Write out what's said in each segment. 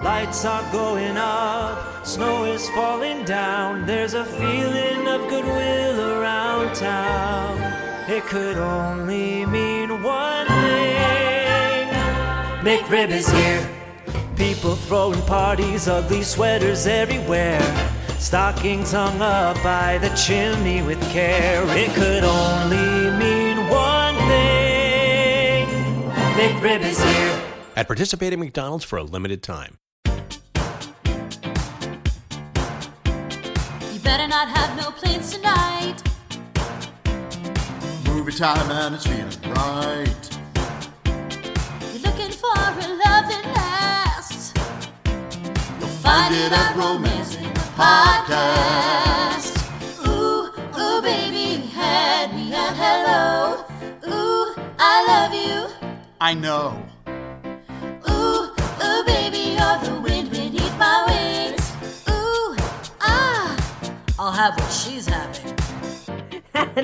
Lights are going up, snow is falling down. There's a feeling of goodwill around town. It could only mean one thing. McRib is here. People throwing parties, ugly sweaters everywhere. Stockings hung up by the chimney with care. It could only mean one thing. McRib is here. At participating McDonald's for a limited time. You better not have no plans tonight. Movie time and it's feeling right. You're looking for a love that lasts. You'll find it at Romance in the Podcast. Ooh, ooh, baby, you had me at hello. Ooh, I love you. I know. Ooh, ooh, baby, you're the wind beneath my wings. Ooh, ah, I'll have what she's having.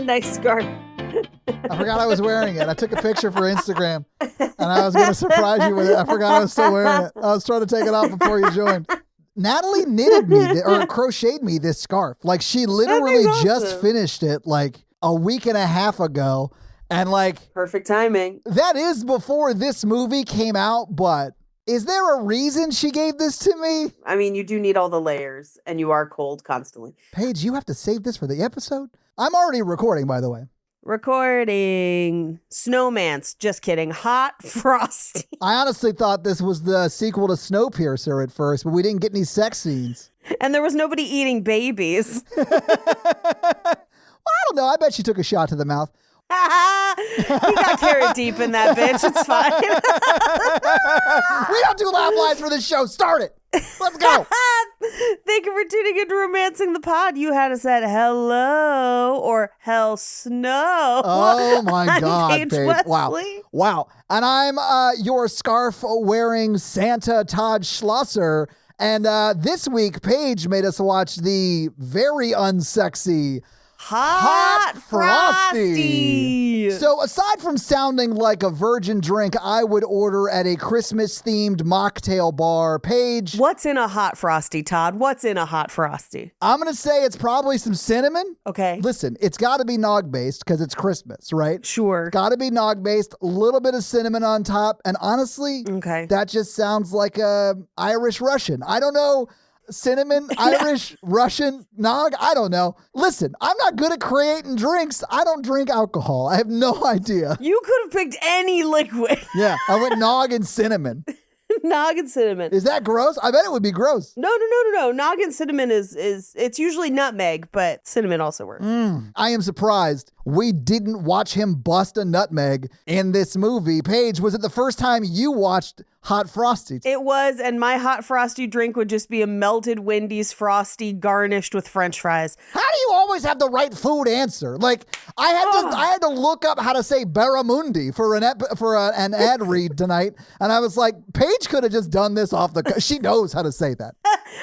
Nice scarf. I forgot I was wearing it. I took a picture for Instagram, and I was going to surprise you with it. I forgot I was still wearing it. I was trying to take it off before you joined. Natalie knitted me, or crocheted me this scarf. Like, she literally just finished it, like, a week and a half ago. And, like... Perfect timing. That is before this movie came out, but is there a reason she gave this to me? I mean, you do need all the layers, and you are cold constantly. Paige, you have to save this for the episode? I'm already recording, by the way. Recording. Snowman's. Just kidding. Hot Frosty. I honestly thought this was the sequel to Snowpiercer at first, but we didn't get any sex scenes. And there was nobody eating babies. Well, I don't know. I bet she took a shot to the mouth. He got carrot deep in that bitch. It's fine. We don't do laugh lines for this show. Start it. Let's go. Thank you for tuning into Romancing the Pod. You had us at hello or hell snow. Oh my God, Paige Paige. Wesley. Wow. And I'm your scarf-wearing Santa Todd Schlosser. And this week, Paige made us watch the very unsexy Hot Frosty. So aside from sounding like a virgin drink I would order at a Christmas-themed mocktail bar, Paige... What's in a Hot Frosty, Todd? What's in a Hot Frosty? I'm going to say it's probably some cinnamon. Okay. Listen, it's got to be nog-based because it's Christmas, right? Sure. Got to be nog-based, a little bit of cinnamon on top, and honestly, Okay. that just sounds like a Irish-Russian. I don't know... Cinnamon, Irish, Russian, nog, I don't know. Listen, I'm not good at creating drinks. I don't drink alcohol. I have no idea. You could have picked any liquid. Yeah, I went nog and cinnamon. Nog and cinnamon. Is that gross? I bet it would be gross. No. Nog and cinnamon is it's usually nutmeg, but cinnamon also works. I am surprised we didn't watch him bust a nutmeg in this movie. Paige, was it the first time you watched Hot Frosty? It was, and my Hot Frosty drink would just be a melted Wendy's Frosty garnished with French fries. How do you always have the right food answer? Like, I had to look up how to say barramundi for an ad read tonight, and I was like, Paige could have just done this off the... She knows how to say that.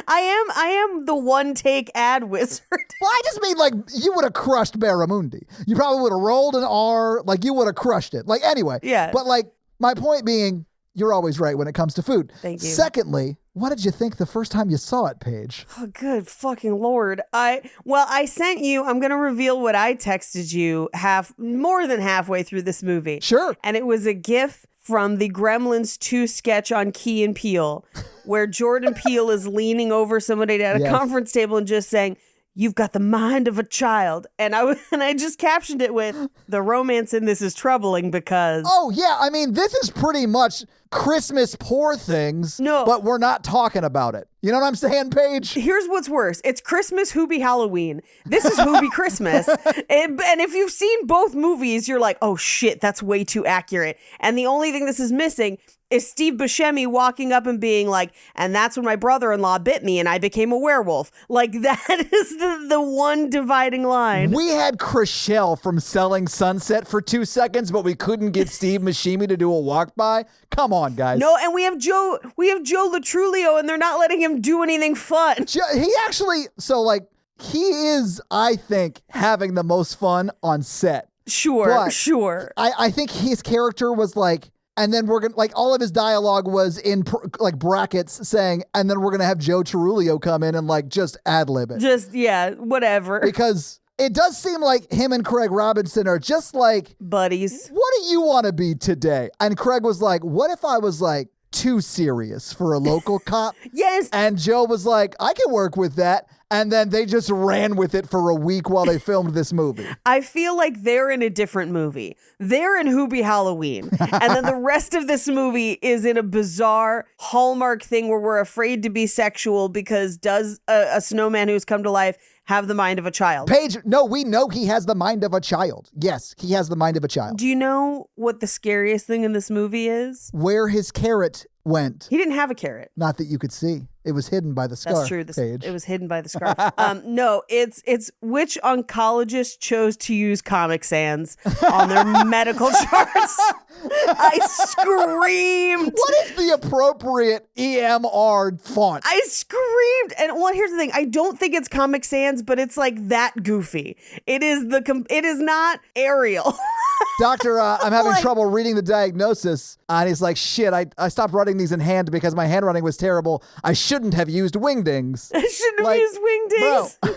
I am the one take ad wizard. Well, I just mean, like, you would have crushed barramundi. You probably would have rolled an R, like, you would have crushed it. Like, anyway. Yeah. But, like, my point being, you're always right when it comes to food. Thank you. Secondly, what did you think the first time you saw it, Paige? Oh, good fucking Lord. I sent you, I'm going to reveal what I texted you more than halfway through this movie. Sure. And it was a GIF from the Gremlins 2 sketch on Key and Peele, where Jordan Peele is leaning over somebody at a conference table and just saying, "You've got the mind of a child." And I just captioned it with, "The romance in this is troubling because..." Oh, yeah. I mean, this is pretty much Christmas poor things, No. but we're not talking about it. You know what I'm saying, Paige? Here's what's worse. It's Christmas Hoobie Halloween. This is Hoobie Christmas. And if you've seen both movies, you're like, oh shit, that's way too accurate. And the only thing this is missing is Steve Buscemi walking up and being like, "And that's when my brother-in-law bit me and I became a werewolf." Like, that is the one dividing line. We had Chriselle from Selling Sunset for 2 seconds, but we couldn't get Steve Buscemi to do a walk by. Come on, guys. No, and we have Joe Latrulio, and they're not letting him do anything fun. He actually, he is, I think, having the most fun on set. Sure. I think his character was like and then we're gonna like all of his dialogue was in like brackets saying, and then we're gonna have Joe Cerullo come in and like just ad lib it. Just, yeah, whatever. Because it does seem like him and Craig Robinson are just like buddies. What do you want to be today? And Craig was like, what if I was like too serious for a local cop? Yes. And Joe was like, I can work with that. And then they just ran with it for a week while they filmed this movie. I feel like they're in a different movie. They're in Hoobie Halloween. And then the rest of this movie is in a bizarre Hallmark thing where we're afraid to be sexual because does a snowman who's come to life have the mind of a child? Paige, no, we know he has the mind of a child. Yes, he has the mind of a child. Do you know what the scariest thing in this movie is? Where his carrot went. He didn't have a carrot. Not that you could see. It was hidden by the scarf. That's true. Paige. It was hidden by the scarf. No, it's which oncologist chose to use Comic Sans on their medical charts. I screamed. What is the appropriate EMR font? I screamed. And well, here's the thing. I don't think it's Comic Sans, but it's like that goofy. It is not Arial. Doctor, I'm having trouble reading the diagnosis. And he's like, shit, I stopped writing these in hand because my handwriting was terrible. I shouldn't have used wingdings. I shouldn't have used wingdings. Bro.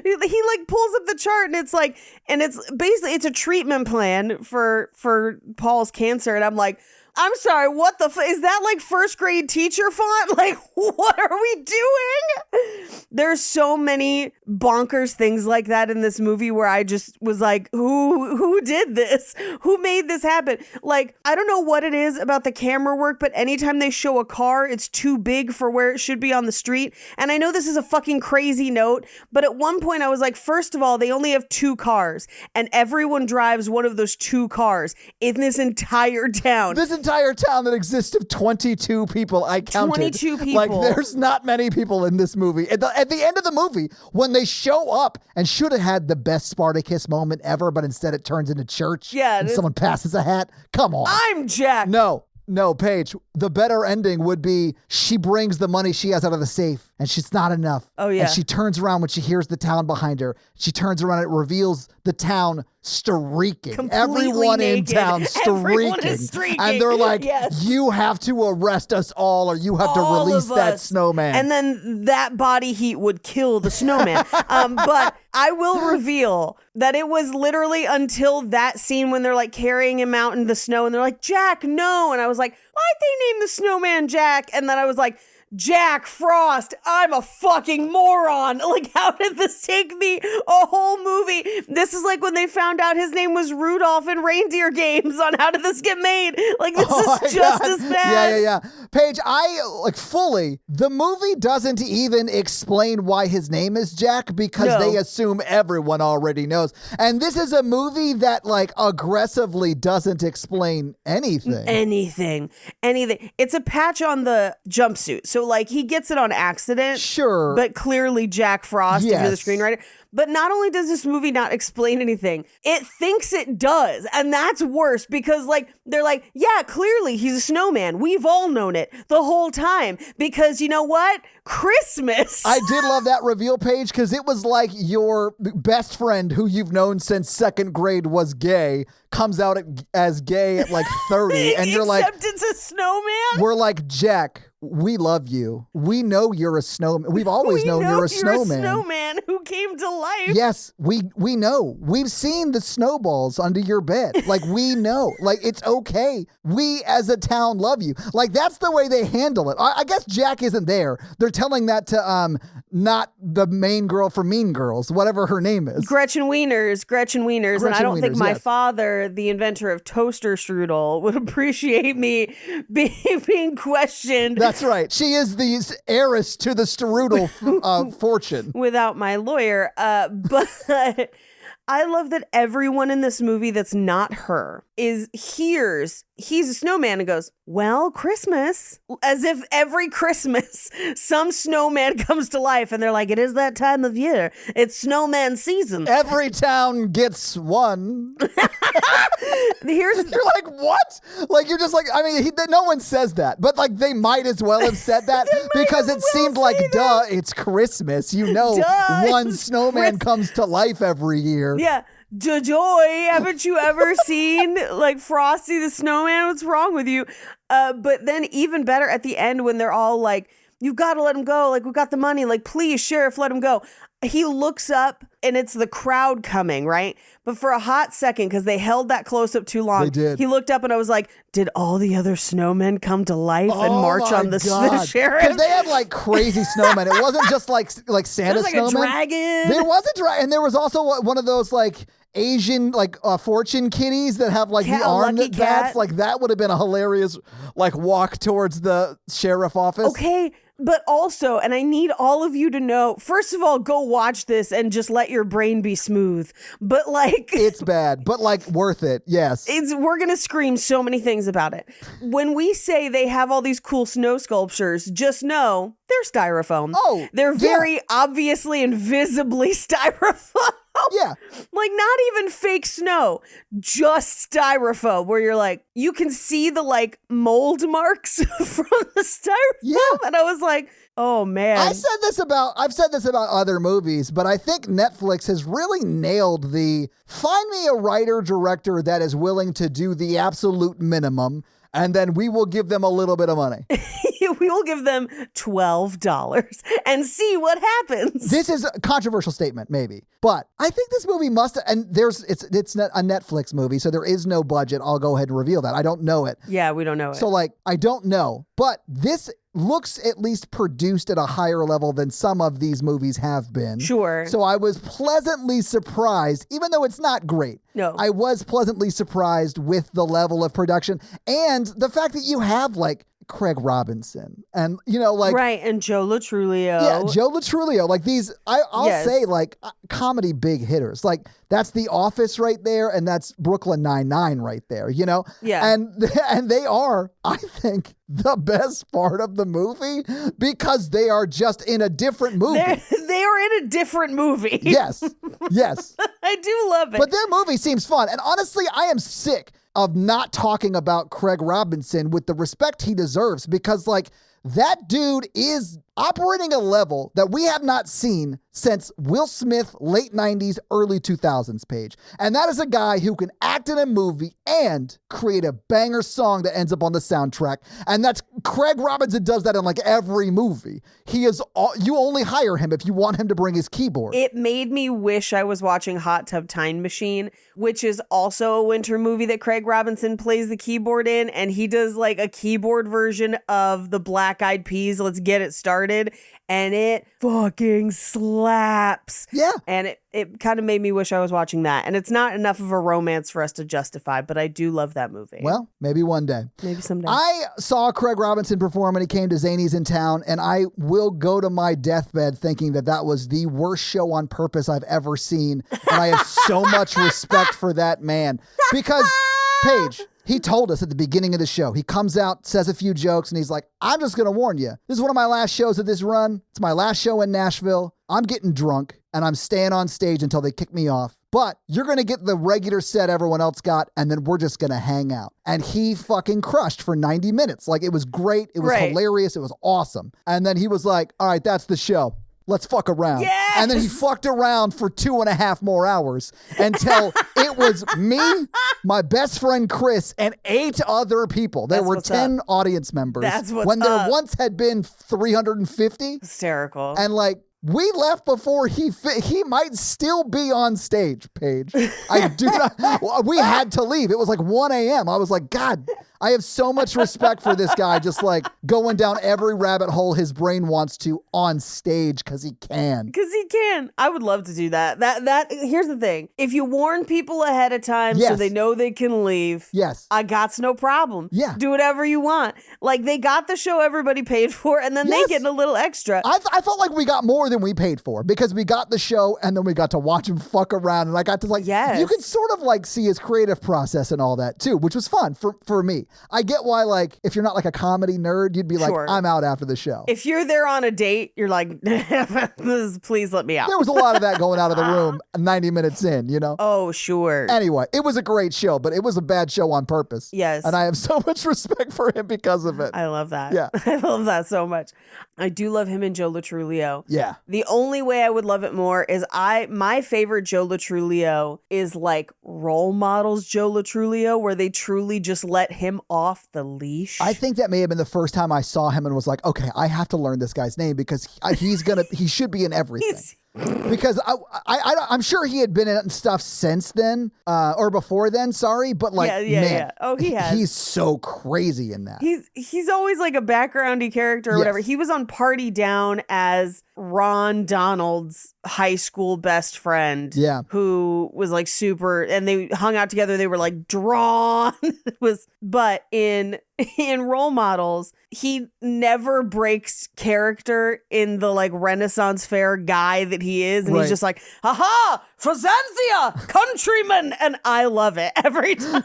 He like pulls up the chart and it's basically it's a treatment plan for Paul's cancer. And I'm like, I'm sorry, what the is that like first grade teacher font? Like, what are we doing? There's so many bonkers things like that in this movie where I just was like, who did this? Who made this happen? Like, I don't know what it is about the camera work, but anytime they show a car, it's too big for where it should be on the street. And I know this is a fucking crazy note, but at one point I was like, first of all, they only have 2 cars and everyone drives one of those 2 cars in this entire town. This entire town that exists of 22 people, I counted. 22 people. Like, there's not many people in this movie. At the end of the movie, when they show up and should have had the best Spartacus moment ever, but instead it turns into church and someone passes a hat. Come on. I'm Jack. No, Paige, the better ending would be she brings the money she has out of the safe and she's not enough. Oh, yeah. And she turns around when she hears the town behind her. She turns around and it reveals the town streaking. Completely Everyone naked. in town Everyone is streaking. And they're like, yes. You have to arrest us all or you have to All release of that us. snowman. And then that body heat would kill the snowman. But I will reveal that it was literally until that scene when they're like carrying him out in the snow and they're like, Jack, no. And I was like, why'd they name the snowman Jack? And then I was like, Jack Frost, I'm a fucking moron. Like, how did this take me a whole movie? This is like when they found out his name was Rudolph in Reindeer Games on How Did This Get Made? Like, this is just as bad. Yeah. Paige, the movie doesn't even explain why his name is Jack because they assume everyone already knows. And this is a movie that like aggressively doesn't explain anything. Anything. It's a patch on the jumpsuit. So like he gets it on accident. Sure. But clearly Jack Frost, if you're the Yes. screenwriter. But not only does this movie not explain anything, it thinks it does. And that's worse because like, they're like, yeah, clearly he's a snowman. We've all known it the whole time because you know what? Christmas. I did love that reveal page because it was like your best friend who you've known since 2nd grade was gay comes out as gay at like 30 and you're like, except it's a snowman. we're like, Jack, we love you. We know you're a snowman. We've always known you're a snowman. A snowman who came to life. Yes, we know. We've seen the snowballs under your bed. Like, we know. Like, it's okay. We as a town love you. Like, that's the way they handle it. I guess Jack isn't there. They're telling that to not the main girl from Mean Girls, whatever her name is. Gretchen Wieners. And I don't think my father, the inventor of toaster strudel, would appreciate me being questioned. That's right. She is the heiress to the strudel fortune. Without my lawyer. But I love that everyone in this movie that's not her hears he's a snowman and goes, well, Christmas. As if every Christmas some snowman comes to life and they're like, it is that time of year. It's snowman season. Every town gets one. You're like, what? Like, you're just like, I mean, no one says that, but like they might as well have said that because it seemed like, it's Christmas. You know, one snowman comes to life every year. Yeah. Joy, haven't you ever seen like Frosty the Snowman? What's wrong with you? But then even better at the end when they're all like, you've got to let him go. Like, we got the money. Like, please, sheriff, let him go. He looks up and it's the crowd coming, right? But for a hot second, because they held that close up too long, They did. he looked up and I was like, did all the other snowmen come to life and march on the sheriff? Because they had like crazy snowmen. It wasn't just like Santa There was like snowmen. a dragon. There was a dragon. And there was also one of those like Asian like fortune kitties that have like Cat, the a arm lucky that bats. cat. Like that would have been a hilarious like walk towards the sheriff office. Okay, but also, and I need all of you to know, first of all, go watch this and just let your brain be smooth. But like, It's bad, but like worth it. Yes. we're going to scream so many things about it. When we say they have all these cool snow sculptures, just know they're styrofoam. Oh, they're yeah. very obviously and visibly styrofoam. Yeah. Like not even fake snow, just styrofoam where you're like, you can see the like mold marks from the styrofoam. Yeah. And I was like, oh man. I've said this about other movies, but I think Netflix has really nailed the find me a writer director that is willing to do the absolute minimum, and then we will give them a little bit of money. We will give them $12 and see what happens. This is a controversial statement, maybe, but I think this movie must. And it's not a Netflix movie, so there is no budget. I'll go ahead and reveal that. I don't know it. Yeah, we don't know it. So like, I don't know, but this looks at least produced at a higher level than some of these movies have been. Sure. So I was pleasantly surprised, even though it's not great. No. I was pleasantly surprised with the level of production and the fact that you have like Craig Robinson and, you know, like, right, and Joe Latrulio. yeah, Joe Latrulio, like these, I'll Yes. say like comedy big hitters. Like that's The Office right there, and that's Brooklyn Nine-Nine right there, you know? Yeah. And they are, I think, the best part of the movie because they are just in a different movie. They are in a different movie. Yes, yes. I do love it. But their movie seems fun. And honestly, I am sick of not talking about Craig Robinson with the respect he deserves because, like, that dude is operating a level that we have not seen since Will Smith, late 90s, early 2000s page. And that is a guy who can act in a movie and create a banger song that ends up on the soundtrack. And that's Craig Robinson does that in like every movie. You only hire him if you want him to bring his keyboard. It made me wish I was watching Hot Tub Time Machine, which is also a winter movie that Craig Robinson plays the keyboard in. And he does like a keyboard version of the Black Eyed Peas, Let's Get It Started. And it fucking slaps. Yeah. And it kind of made me wish I was watching that. And it's not enough of a romance for us to justify, but I do love that movie. Well, maybe one day. Maybe someday. I saw Craig Robinson perform when he came to Zanies in town, and I will go to my deathbed thinking that that was the worst show on purpose I've ever seen. And I have so much respect for that man. Because, Paige, he told us at the beginning of the show, he comes out, says a few jokes, and he's like, I'm just going to warn you. This is one of my last shows of this run. It's my last show in Nashville. I'm getting drunk, and I'm staying on stage until they kick me off. But you're going to get the regular set everyone else got, and then we're just going to hang out. And he fucking crushed for 90 minutes. Like, it was great. It was hilarious. It was awesome. And then he was like, all right, that's the show. Let's fuck around. Yes! And then he fucked around for 2.5 more hours until it was me, my best friend Chris, and 8 other people. There That's were what's 10 up. audience members. That's what's when there up. once had been 350. Hysterical. And like, we left before he might still be on stage, Paige. I do not. We had to leave. It was like 1 a.m. I was like, God, I have so much respect for this guy just like going down every rabbit hole his brain wants to on stage because he can. Because he can. I would love to do that. That here's the thing. If you warn people ahead of time so Yes. they know they can leave, Yes. I got's no problem. Yeah. Do whatever you want. Like they got the show everybody paid for and then Yes. they get a little extra. I felt like we got more than we paid for because we got the show and then we got to watch him fuck around and I got to like, Yes. you can sort of like see his creative process and all that too, which was fun for me. I get why like if you're not like a comedy nerd, you'd be like, Sure. I'm out after the show. If you're there on a date, you're like, please let me out. There was a lot of that going out of the room 90 minutes in, you know? Oh, sure. Anyway, it was a great show, but it was a bad show on purpose. Yes. And I have so much respect for him because of it. I love that. Yeah. I love that so much. I do love him and Joe Latrulio. Yeah. The only way I would love it more is my favorite Joe Latrulio is like Role Models Joe Latrulio, where they truly just let him off the leash. I think that may have been the first time I saw him and was like, okay, I have to learn this guy's name because he should be in everything. Because I'm sure he had been in stuff since then, or before then, sorry, but like, man, oh, he has. He's so crazy in that. He's always like a backgroundy character or whatever. He was on Party Down as Ron Donald's high school best friend, who was like super, and they hung out together. They were like drawn. But in Role Models, he never breaks character in the like Renaissance fair guy that he is, and he's just like, "Haha, Frozanthia, countryman," and I love it every time.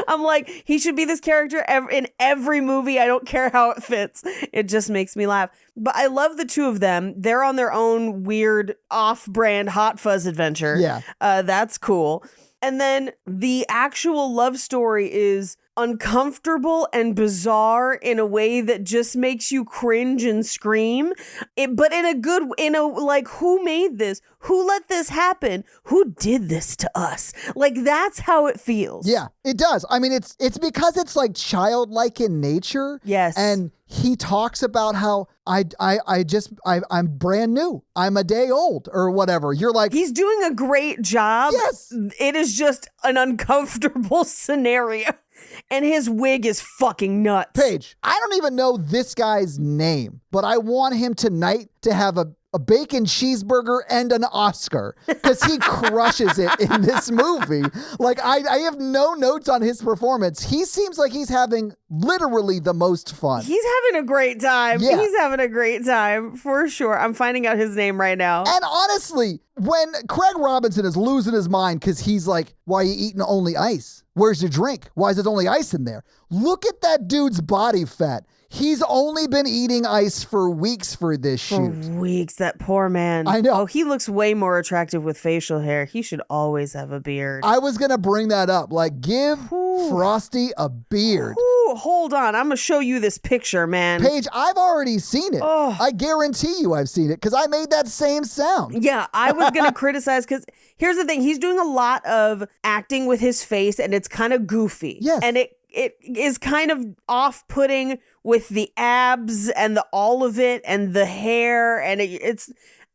I'm like, he should be this character in every movie. I don't care how it fits. It just makes me laugh. But I love the two of them. They're on their own weird off-brand Hot Fuzz adventure. Yeah. That's cool. And then the actual love story is uncomfortable and bizarre in a way that just makes you cringe and scream. But like, who made this? Who let this happen? Who did this to us? Like, that's how it feels. Yeah, it does. I mean, it's because it's like childlike in nature. Yes. And he talks about how I'm brand new. I'm a day old or whatever. You're like, he's doing a great job. Yes. It is just an uncomfortable scenario. And his wig is fucking nuts. Paige, I don't even know this guy's name, but I want him tonight to have a bacon cheeseburger and an Oscar because he crushes it in this movie. Like, I have no notes on his performance. He seems like he's having literally the most fun. He's having a great time. Yeah. He's having a great time for sure. I'm finding out his name right now. And honestly, when Craig Robinson is losing his mind because he's like, why are you eating only ice? Where's your drink? Why is there only ice in there? Look at that dude's body fat. He's only been eating ice for weeks for this shoot. For weeks, that poor man. I know. Oh, he looks way more attractive with facial hair. He should always have a beard. I was going to bring that up. Like, give Frosty a beard. Ooh, hold on. I'm going to show you this picture, man. Paige, I've already seen it. Oh. I guarantee you I've seen it because I made that same sound. Yeah, I was going to criticize because here's the thing. He's doing a lot of acting with his face and it's kind of goofy. Yes. And it is kind of off-putting with the abs and all of it and the hair. And it's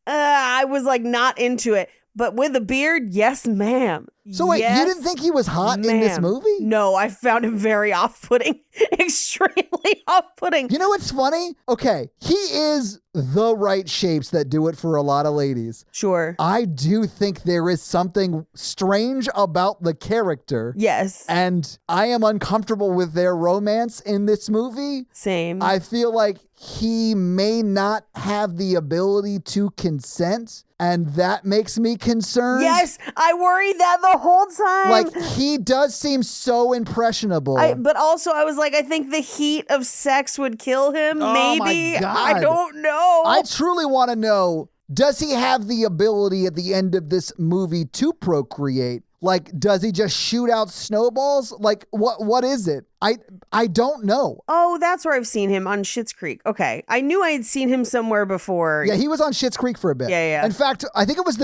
I was like not into it. But with a beard, yes, ma'am. So wait, yes, you didn't think he was hot in this ma'am. movie? No, I found him very off-putting. Extremely off-putting. You know what's funny? Okay, he is the right shapes that do it for a lot of ladies. Sure. I do think there is something strange about the character. Yes. And I am uncomfortable with their romance in this movie. Same. I feel like he may not have the ability to consent, and that makes me concerned. Yes, I worried that the whole time. Like, he does seem so impressionable. But also, I was like, I think the heat of sex would kill him. Oh, Maybe. my God. I don't know. I truly want to know, does he have the ability at the end of this movie to procreate? Like, does he just shoot out snowballs? Like, what is it? I don't know. Oh, that's where I've seen him, on Schitt's Creek. Okay. I knew I had seen him somewhere before. Yeah, he was on Schitt's Creek for a bit. Yeah. In fact, I think it was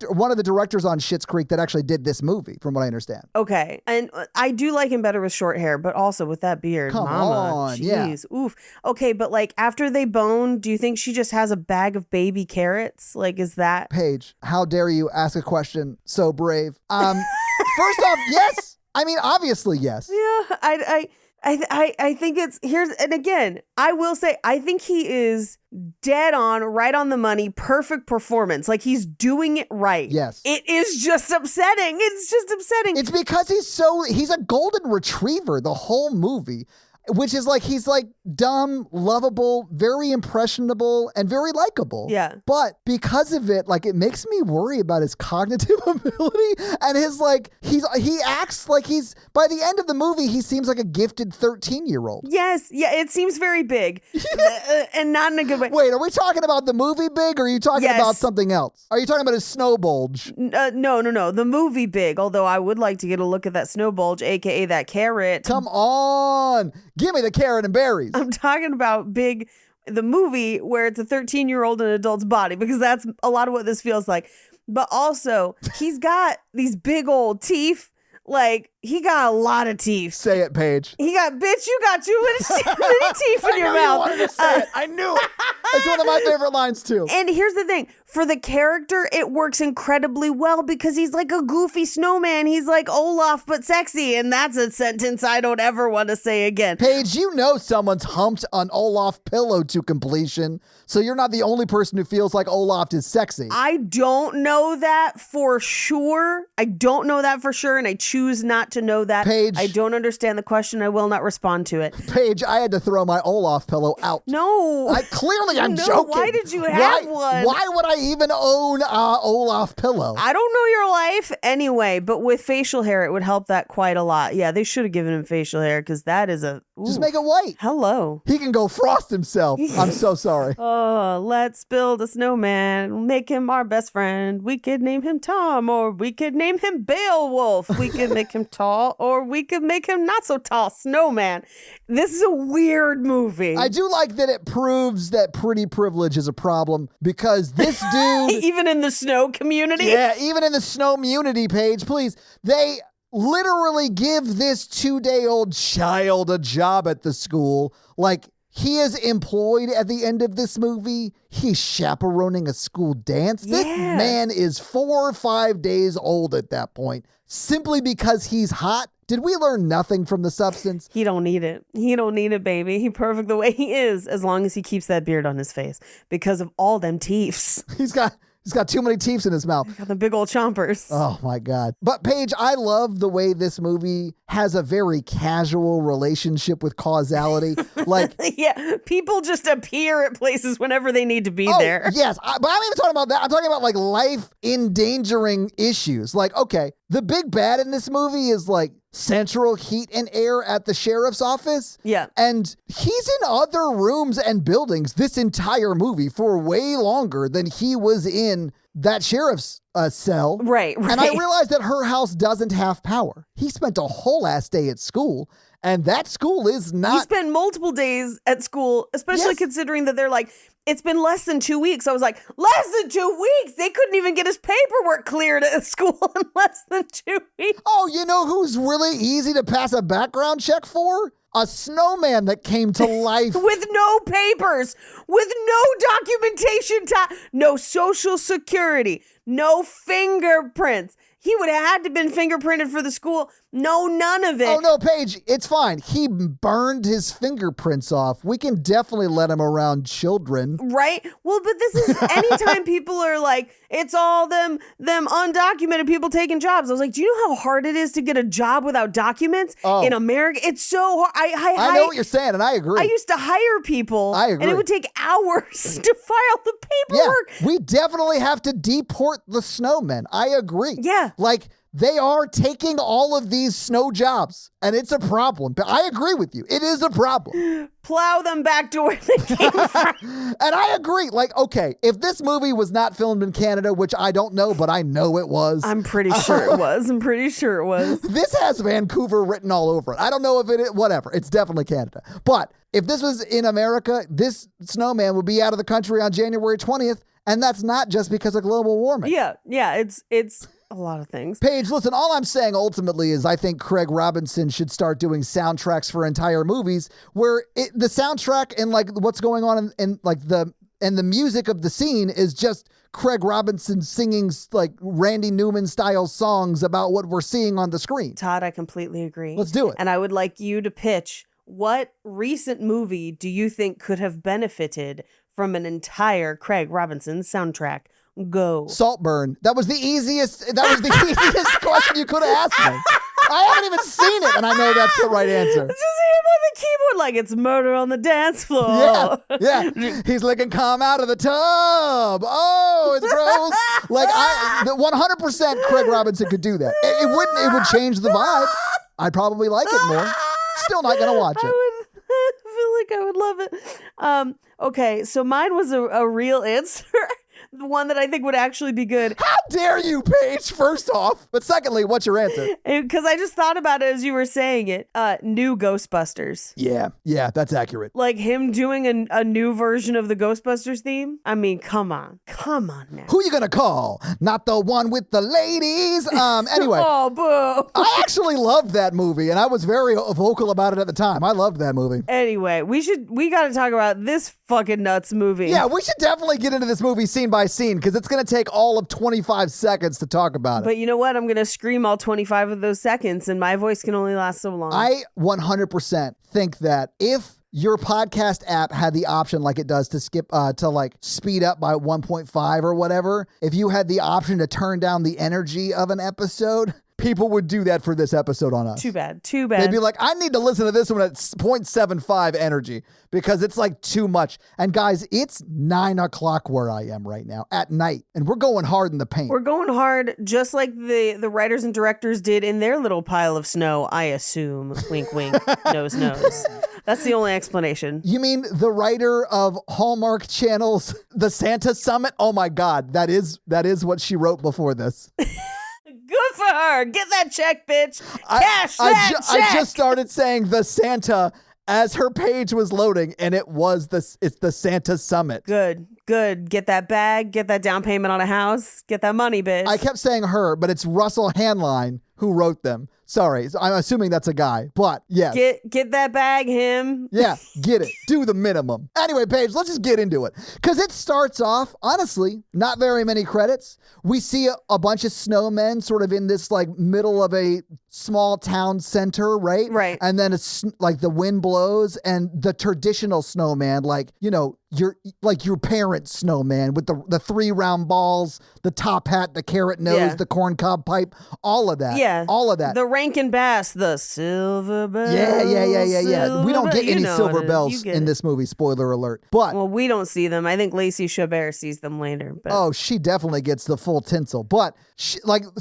one of the directors on Schitt's Creek that actually did this movie, from what I understand. Okay. And I do like him better with short hair, but also with that beard. Come Mama, on, yeah. Jeez. Oof. Okay, but like after they bone, do you think she just has a bag of baby carrots? Like, is that... Paige, how dare you ask a question so brave? First off, yes. I mean, obviously, yes. Yeah, I think it's and again, I will say, I think he is dead on, right on the money, perfect performance. Like, he's doing it right. Yes. It is just upsetting. It's just upsetting. It's because he's a golden retriever the whole movie. Which is like, he's like dumb, lovable, very impressionable, and very likable. Yeah. But because of it, like, it makes me worry about his cognitive ability and his like, he acts like by the end of the movie, he seems like a gifted 13-year-old. Yes. Yeah. It seems very big and not in a good way. Wait, are we talking about the movie Big or are you talking about something else? Are you talking about his snow bulge? No. The movie Big, although I would like to get a look at that snow bulge, aka that carrot. Come on. Give me the carrot and berries. I'm talking about Big the movie where it's a 13-year-old in an adult's body, because that's a lot of what this feels like. But also, he's got these big old teeth. Like, he got a lot of teeth. Say it, Paige. He got, bitch, you got too many teeth in your mouth. You wanted to say it. I knew it. It's one of my favorite lines, too. And here's the thing. For the character, it works incredibly well because he's like a goofy snowman. He's like Olaf, but sexy. And that's a sentence I don't ever want to say again. Paige, you know someone's humped an Olaf pillow to completion, so you're not the only person who feels like Olaf is sexy. I don't know that for sure. I don't know that for sure, and I choose not to know that. Paige. I don't understand the question. I will not respond to it. Paige, I had to throw my Olaf pillow out. No. I'm No, joking. why did you have one? Why would I even own a Olaf pillow? I don't know your life anyway, but with facial hair, it would help that quite a lot. Yeah, they should have given him facial hair because that is a... Ooh. Just make it white. Hello. He can go frost himself. I'm so sorry. Oh, let's build a snowman. Make him our best friend. We could name him Tom, or we could name him Beowulf. We could make him tall, or we could make him not so tall. Snowman. This is a weird movie. I do like that it proves that pretty privilege is a problem because this dude... Even in the snow community? Yeah, even in the snow community, Paige, please. They literally give this 2-day-old child a job at the school. Like, he is employed at the end of this movie. He's chaperoning a school dance. This man is 4 or 5 days old at that point, simply because he's hot. Did we learn nothing from The Substance? He don't need it. He don't need it, baby. He perfect the way he is, as long as he keeps that beard on his face because of all them teeths. He's got too many teeth in his mouth. Got the big old chompers. Oh my God. But Paige, I love the way this movie has a very casual relationship with causality. Like, yeah, people just appear at places whenever they need to be there. Yes, but I'm even talking about that. I'm talking about like life endangering issues. Like, okay, the big bad in this movie is like central heat and air at the sheriff's office. Yeah. And he's in other rooms and buildings this entire movie for way longer than he was in that sheriff's cell. Right. And I realized that her house doesn't have power. He spent a whole ass day at school, and that school is He not... spent multiple days at school, especially considering that they're like, it's been less than 2 weeks. I was like, less than 2 weeks? They couldn't even get his paperwork cleared at school in less than 2 weeks. Oh, you know who's really easy to pass a background check for? A snowman that came to life. With no papers, with no documentation, no social security, no fingerprints. He would have had to been fingerprinted for the school. No, none of it. Oh, no, Paige, it's fine. He burned his fingerprints off. We can definitely let him around children. Right? Well, but this is anytime people are like, it's all them undocumented people taking jobs. I was like, do you know how hard it is to get a job without documents in America? It's so hard. I know what you're saying, and I agree. I used to hire people. I agree. And it would take hours to file the paperwork. Yeah, we definitely have to deport the snowmen. I agree. Yeah. Like, they are taking all of these snow jobs, and it's a problem. But I agree with you. It is a problem. Plow them back to where they came from. And I agree. Like, okay, if this movie was not filmed in Canada, which I don't know, but I know it was. I'm pretty sure it was. This has Vancouver written all over it. I don't know if it is, whatever. It's definitely Canada. But if this was in America, this snowman would be out of the country on January 20th, and that's not just because of global warming. Yeah, it's a lot of things. Paige, listen, all I'm saying ultimately is I think Craig Robinson should start doing soundtracks for entire movies where the soundtrack and like what's going on in like the music of the scene is just Craig Robinson singing like Randy Newman style songs about what we're seeing on the screen. Todd, I completely agree. Let's do it. And I would like you to pitch, what recent movie do you think could have benefited from an entire Craig Robinson soundtrack? Go. Saltburn. That was the easiest question you could have asked me. I haven't even seen it, and I know that's the right answer. It's just him on the keyboard like it's murder on the dance floor. Yeah. He's licking cum out of the tub. Oh, it's gross. Like, 100% Craig Robinson could do that. It would change the vibe. I'd probably like it more. Still not going to watch it. I feel like I would love it. Okay, so mine was a real answer. the one that I think would actually be good. How dare you, Paige, first off. But secondly, what's your answer? Because I just thought about it as you were saying it. New Ghostbusters. Yeah, that's accurate. Like him doing a new version of the Ghostbusters theme. I mean, come on now. Who you gonna call? Not the one with the ladies. Anyway. Oh, boo. I actually loved that movie, and I was very vocal about it at the time. I loved that movie. Anyway, we got to talk about this fucking nuts movie. Yeah, we should definitely get into this movie scene by scene, because it's going to take all of 25 seconds to talk about it. But you know what? I'm going to scream all 25 of those seconds, and my voice can only last so long. I 100% think that if your podcast app had the option like it does to skip, to like speed up by 1.5 or whatever, if you had the option to turn down the energy of an episode, people would do that for this episode on us. Too bad. They'd be like, I need to listen to this one at 0.75 energy because it's like too much. And guys, it's 9 o'clock where I am right now at night, and we're going hard in the paint. We're going hard just like the writers and directors did in their little pile of snow, I assume. Wink, wink, nose. That's the only explanation. You mean the writer of Hallmark Channel's The Santa Summit? Oh my God, that is what she wrote before this. Good for her. Get that check, bitch. Cash that check. I just started saying The Santa as her page was loading, and it's the Santa Summit. Good. Get that bag. Get that down payment on a house. Get that money, bitch. I kept saying her, but it's Russell Hanline who wrote them. Sorry, I'm assuming that's a guy, but yes. Get that bag, him. Yeah, get it. Do the minimum. Anyway, Paige, let's just get into it. Because it starts off, honestly, not very many credits. We see a bunch of snowmen sort of in this like middle of a small town center, right? Right. And then it's like the wind blows and the traditional snowman, like, you know, your parents' snowman with the 3 round balls, the top hat, the carrot nose, the corn cob pipe, all of that. Yeah. All of that. The Rankin Bass, the silver bells. Yeah. We don't get any silver bells in this. this movie, spoiler alert. But Well, we don't see them. I think Lacey Chabert sees them later. But oh, she definitely gets the full tinsel. But so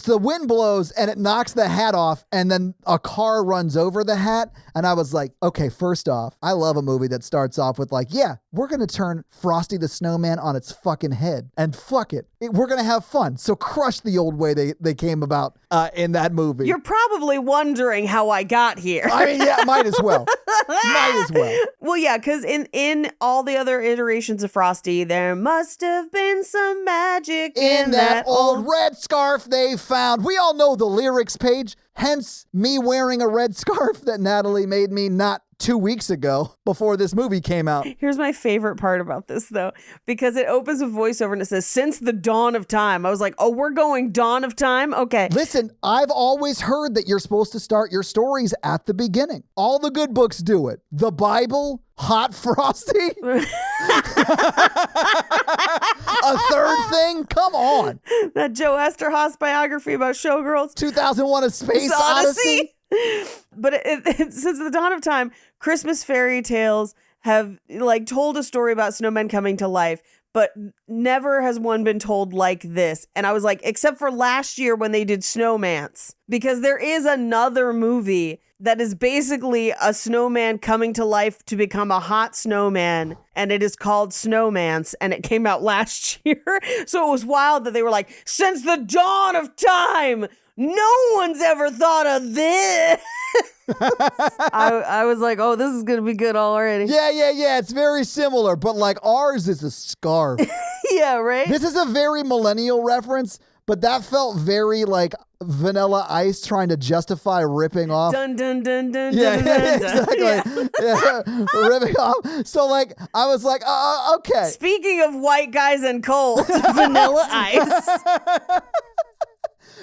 the wind blows and it knocks the hat off, and then a car runs over the hat. And I was like, okay, first off, I love a movie that starts off with like, yeah, we're going to turn Frosty the Snowman on its fucking head. And fuck it. We're going to have fun. So crush the old way they came about in that movie. You're probably wondering how I got here. I mean, yeah, might as well. Well, yeah, because in all the other iterations of Frosty, there must have been some magic in that old red scarf they found. We all know the lyrics, Paige. Hence me wearing a red scarf that Natalie made me not 2 weeks ago before this movie came out. Here's my favorite part about this, though, because it opens with voiceover and it says, since the dawn of time. I was like, oh, we're going dawn of time? Okay. Listen, I've always heard that you're supposed to start your stories at the beginning. All the good books do it. The Bible, Hot Frosty. A third thing? Come on. That Joe Esterhaas biography about showgirls. 2001: A Space Odyssey. But since the dawn of time, Christmas fairy tales have like told a story about snowmen coming to life, but never has one been told like this. And I was like, except for last year when they did Snowmance, because there is another movie that is basically a snowman coming to life to become a hot snowman, and it is called Snowmance, and it came out last year. So it was wild that they were like, since the dawn of time, no one's ever thought of this. I was like, oh, this is going to be good already. Yeah. It's very similar, but like ours is a scarf. Yeah, right? This is a very millennial reference, but that felt very like Vanilla Ice trying to justify ripping off. Dun, dun, dun, dun, Yeah, dun, dun, dun. exactly. Yeah, ripping off. So like, I was like, okay. Speaking of white guys and cold, Vanilla Ice.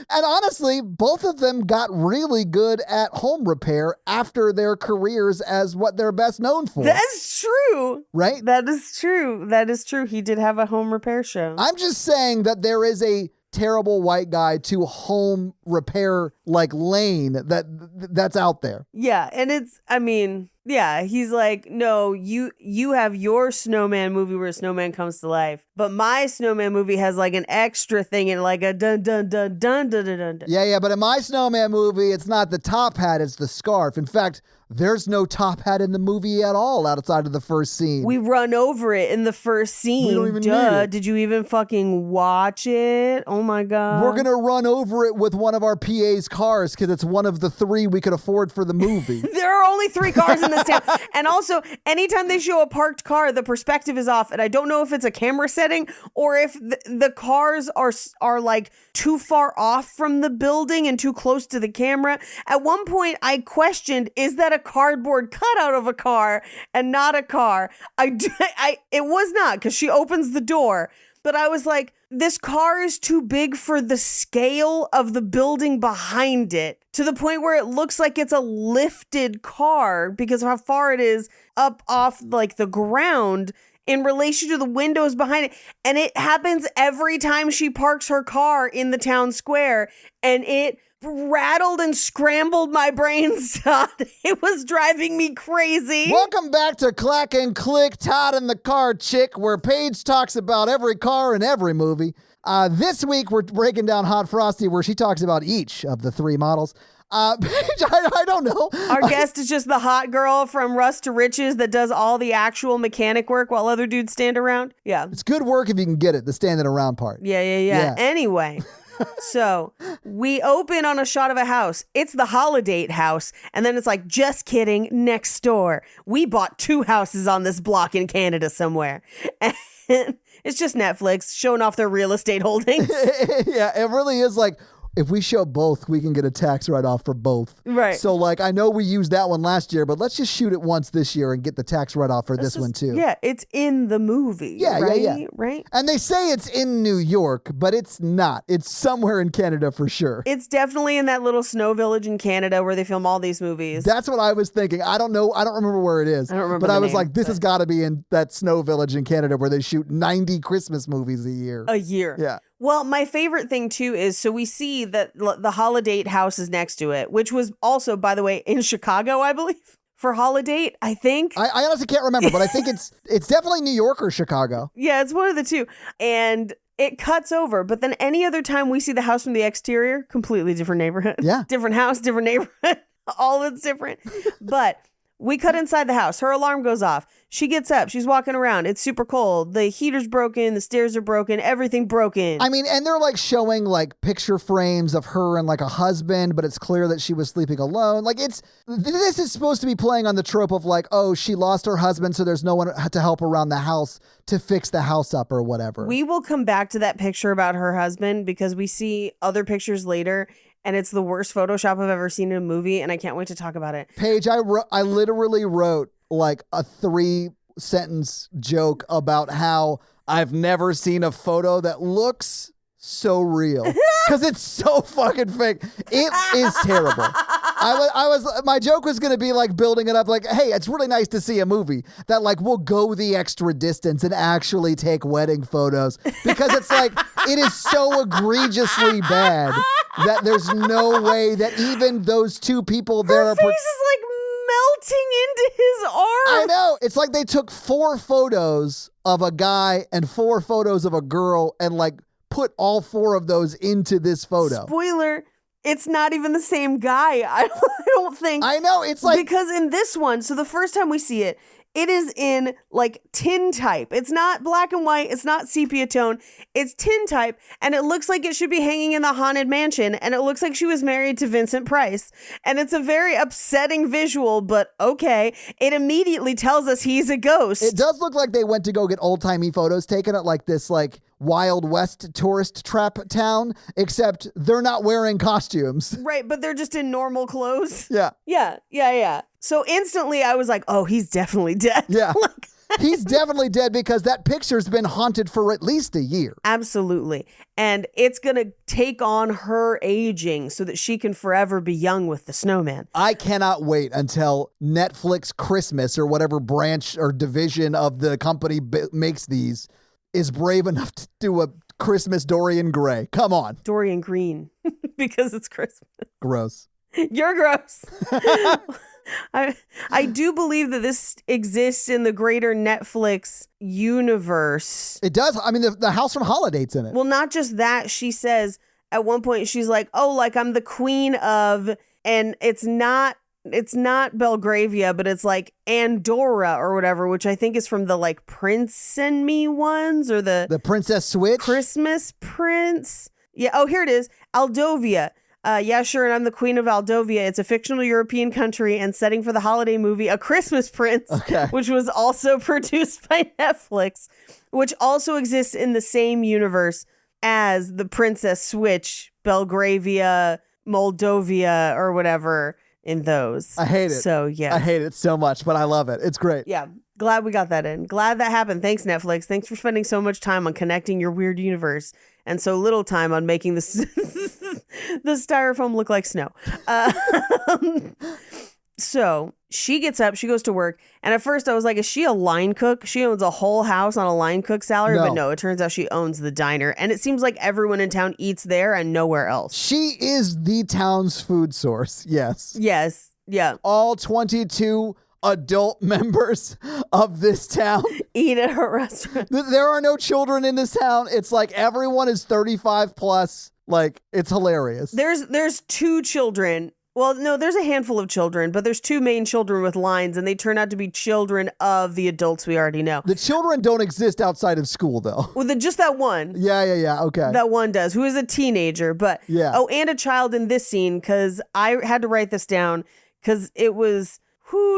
And honestly, both of them got really good at home repair after their careers as what they're best known for. That's true. Right? That is true. He did have a home repair show. I'm just saying that there is a terrible white guy to home repair like lane that's out there. Yeah, and it's, I mean, Yeah, he's like, no, you have your snowman movie where a snowman comes to life, but my snowman movie has like an extra thing in it, like a dun dun dun dun dun dun dun. Yeah, but in my snowman movie, it's not the top hat, it's the scarf. In fact, there's no top hat in the movie at all outside of the first scene. We run over it in the first scene. We don't even need it. Did you even fucking watch it? Oh my God. We're going to run over it with one of our PA's cars because it's one of the 3 we could afford for the movie. There are only 3 cars in this town. And also, anytime they show a parked car, the perspective is off. And I don't know if it's a camera setting or if the cars are like too far off from the building and too close to the camera. At one point, I questioned, is that a cardboard cutout of a car and not a car? It was not, because she opens the door. But I was like, this car is too big for the scale of the building behind it, to the point where it looks like it's a lifted car because of how far it is up off like the ground in relation to the windows behind it. And it happens every time she parks her car in the town square, and it rattled and scrambled my brains, Todd. It was driving me crazy. Welcome back to Clack and Click, Todd and the Car Chick, where Paige talks about every car in every movie. This week, we're breaking down Hot Frosty, where she talks about each of the 3 models. Paige, I don't know. Our guest is just the hot girl from Rust to Riches that does all the actual mechanic work while other dudes stand around. Yeah. It's good work if you can get it, the standing around part. Yeah. Anyway. So we open on a shot of a house. It's the Holiday house. And then it's like, just kidding, next door. We bought 2 houses on this block in Canada somewhere. And it's just Netflix showing off their real estate holdings. Yeah, it really is like, if we show both, we can get a tax write-off for both. Right. So, like, I know we used that one last year, but let's just shoot it once this year and get the tax write-off for this one, too. Yeah, it's in the movie. Yeah, right? yeah. Right? And they say it's in New York, but it's not. It's somewhere in Canada for sure. It's definitely in that little snow village in Canada where they film all these movies. That's what I was thinking. I don't know. I don't remember where it is. I don't remember But I the was name, like, this has got to be in that snow village in Canada where they shoot 90 Christmas movies a year. A year. Yeah. Well, my favorite thing, too, is so we see that the Holiday house is next to it, which was also, by the way, in Chicago, I believe, for Holiday, I think. I honestly can't remember, but I think it's definitely New York or Chicago. Yeah, it's one of the two. And it cuts over. But then any other time we see the house from the exterior, completely different neighborhood. Yeah. Different house, different neighborhood. All of it's different. But we cut inside the house. Her alarm goes off. She gets up. She's walking around. It's super cold. The heater's broken. The stairs are broken. Everything broken. I mean, and they're like showing like picture frames of her and like a husband, but it's clear that she was sleeping alone. Like this is supposed to be playing on the trope of like, oh, she lost her husband, so there's no one to help around the house to fix the house up or whatever. We will come back to that picture about her husband because we see other pictures later. And it's the worst Photoshop I've ever seen in a movie, and I can't wait to talk about it. Paige, I literally wrote like a 3-sentence joke about how I've never seen a photo that looks so real because it's so fucking fake. It is terrible. My joke was going to be like building it up like, hey, it's really nice to see a movie that like will go the extra distance and actually take wedding photos, because it's like, it is so egregiously bad that there's no way that even those 2 people there Her face is like melting into his arm. I know. It's like they took 4 photos of a guy and 4 photos of a girl and like put all 4 of those into this photo. Spoiler, it's not even the same guy. I don't think. I know. It's like, because in this one, so the first time we see it, it is in like tintype. It's not black and white. It's not sepia tone. It's tintype. And it looks like it should be hanging in the Haunted Mansion. And it looks like she was married to Vincent Price. And it's a very upsetting visual, but okay. It immediately tells us he's a ghost. it does look like they went to go get old-timey photos taken at like this like Wild West tourist trap town, except they're not wearing costumes. Right, but they're just in normal clothes. Yeah. Yeah. So instantly I was like, oh, he's definitely dead. Yeah. Like, He's definitely dead because that picture's been haunted for at least a year. absolutely. And it's going to take on her aging so that she can forever be young with the snowman. I cannot wait until Netflix Christmas or whatever branch or division of the company makes these is brave enough to do a Christmas Dorian Gray. Come on. Dorian Green, because it's Christmas. Gross. You're gross. I do believe that this exists in the greater Netflix universe. It does. I mean, the house from Holiday's in it. Well, not just that. She says at one point, she's like, oh, like I'm the queen of, and it's not Belgravia, but it's like Andorra or whatever, which I think is from the like Prince and Me ones or the Princess Switch. Christmas Prince. Yeah. Oh, here it is. Aldovia. Yeah, sure. And I'm the queen of Aldovia. It's a fictional European country and setting for the holiday movie A Christmas Prince, which was also produced by Netflix, which also exists in the same universe as the Princess Switch, Belgravia, Moldovia, or whatever in those. I hate it. So, yeah. I hate it so much, but I love it. It's great. Yeah. Glad we got that in. Glad that happened. Thanks, Netflix. Thanks for spending so much time on connecting your weird universe and so little time on making this the styrofoam look like snow. So she gets up, she goes to work. And at first I was like, is she a line cook? She owns a whole house on a line cook salary. No. But no, it turns out she owns the diner. And it seems like everyone in town eats there and nowhere else. She is the town's food source. Yes. Yes. Yeah. All 22 adult members of this town Eat at her restaurant. There are no children in this town. It's like everyone is 35 plus. Like, it's hilarious. There's two children. Well, no, there's a handful of children, but there's two main children with lines, and they turn out to be children of the adults we already know. The children don't exist outside of school, though. Well, just that one. Yeah. Okay. That one does, who is a teenager. But, yeah. Oh, and a child in this scene, because I had to write this down, because it was,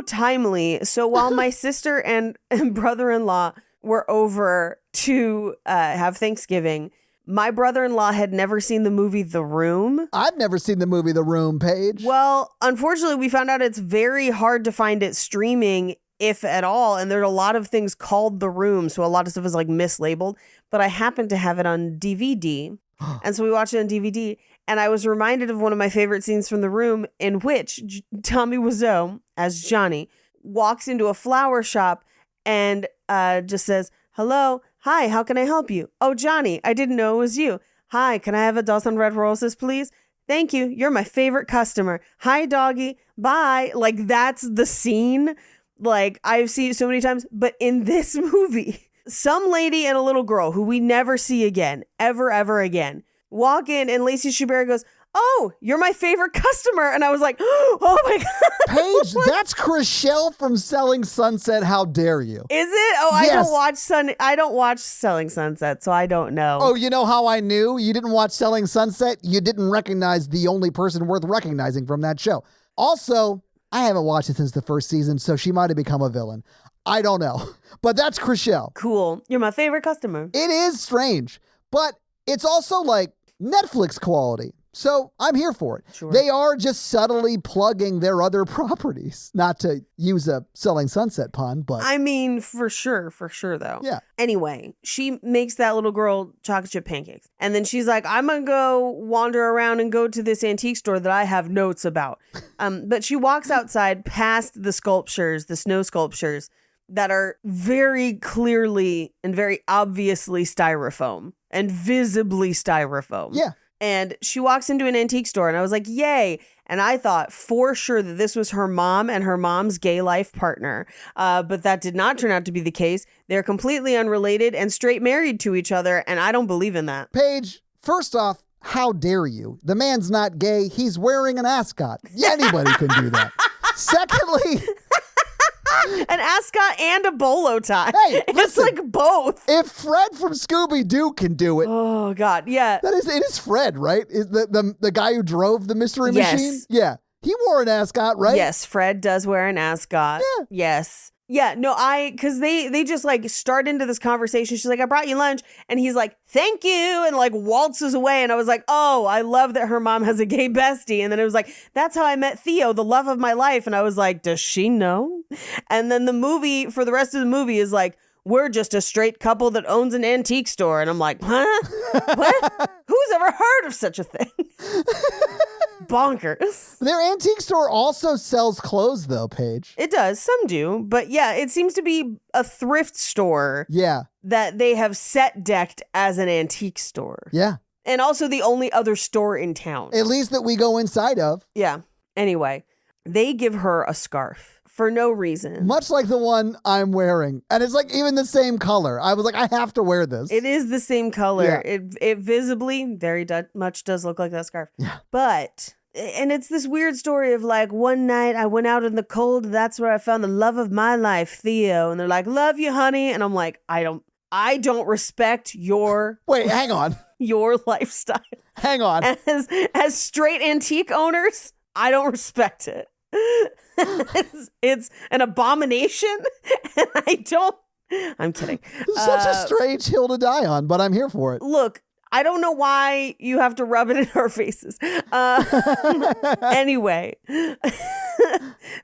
timely. So while my sister and brother-in-law were over to have Thanksgiving, my brother-in-law had never seen the movie The Room. I've never seen the movie The Room, Paige. Well, unfortunately, we found out it's very hard to find it streaming, if at all. And there's a lot of things called The Room. So a lot of stuff is like mislabeled. But I happen to have it on DVD. And so we watched it on DVD. And I was reminded of one of my favorite scenes from The Room, in which Tommy Wiseau, as Johnny, walks into a flower shop and just says, hello, hi, how can I help you? Oh, Johnny, I didn't know it was you. Hi, can I have a dozen red roses, please? Thank you. You're my favorite customer. Hi, doggy. Bye. Like, that's the scene. Like, I've seen it so many times. But in this movie, some lady and a little girl who we never see again, ever again, walk in, and Lacey Chabert goes, oh, you're my favorite customer. And I was like, oh my God. Paige, that's Chriselle from Selling Sunset. How dare you? Is it? Oh, Yes. I don't watch Selling Sunset, so I don't know. Oh, you know how I knew? You didn't watch Selling Sunset? You didn't recognize the only person worth recognizing from that show. Also, I haven't watched it since the first season, so she might have become a villain. I don't know. But that's Chriselle. Cool. You're my favorite customer. It is strange, but it's also like Netflix quality. So I'm here for it. Sure. They are just subtly plugging their other properties. Not to use a Selling Sunset pun, but I mean, for sure though. Yeah. Anyway, she makes that little girl chocolate chip pancakes. And then she's like, I'm going to go wander around and go to this antique store that I have notes about. But she walks outside past the sculptures, the snow sculptures that are very clearly and very obviously styrofoam and visibly styrofoam. yeah. And she walks into an antique store and I was like, yay. And I thought for sure that this was her mom and her mom's gay life partner. But that did not turn out to be the case. They're completely unrelated and straight married to each other. And I don't believe in that. Paige, first off, how dare you? The man's not gay. He's wearing an ascot. Yeah, anybody can do that. Secondly, An ascot and a bolo tie. Hey, it's listen. like both. if Fred from Scooby-Doo can do it, Oh, God. Yeah. it is Fred, right? Is the guy who drove the mystery Yes. machine? Yeah. He wore an ascot, right? Yes, Fred does wear an ascot. Yeah. Yes. Yeah, no, because they just like start into this conversation. She's like, I brought you lunch. And he's like, thank you. And like waltzes away. And I was like, oh, I love that her mom has a gay bestie. And then it was like, that's how I met Theo, the love of my life. And I was like, does she know? And then the movie, for the rest of the movie, is like, we're just a straight couple that owns an antique store. And I'm like, huh? What? Who's ever heard of such a thing? Bonkers. Their antique store also sells clothes, though, Paige. It does. Some do. But yeah, it seems to be a thrift store Yeah. that they have set decked as an antique store. Yeah. And also the only other store in town. At least that we go inside of. Yeah. Anyway. They give her a scarf for no reason. Much like the one I'm wearing. And it's like even the same color. I was like, I have to wear this. It is the same color. Yeah. It visibly very much does look like that scarf. Yeah. But, and it's this weird story of like, one night I went out in the cold. That's where I found the love of my life, Theo. And they're like, love you, honey. And I'm like, I don't respect your Wait, hang on. your lifestyle. Hang on. As straight antique owners, I don't respect it. It's an abomination, and I'm kidding. Such a strange hill to die on, but I'm here for it. Look, I don't know why you have to rub it in our faces. Anyway,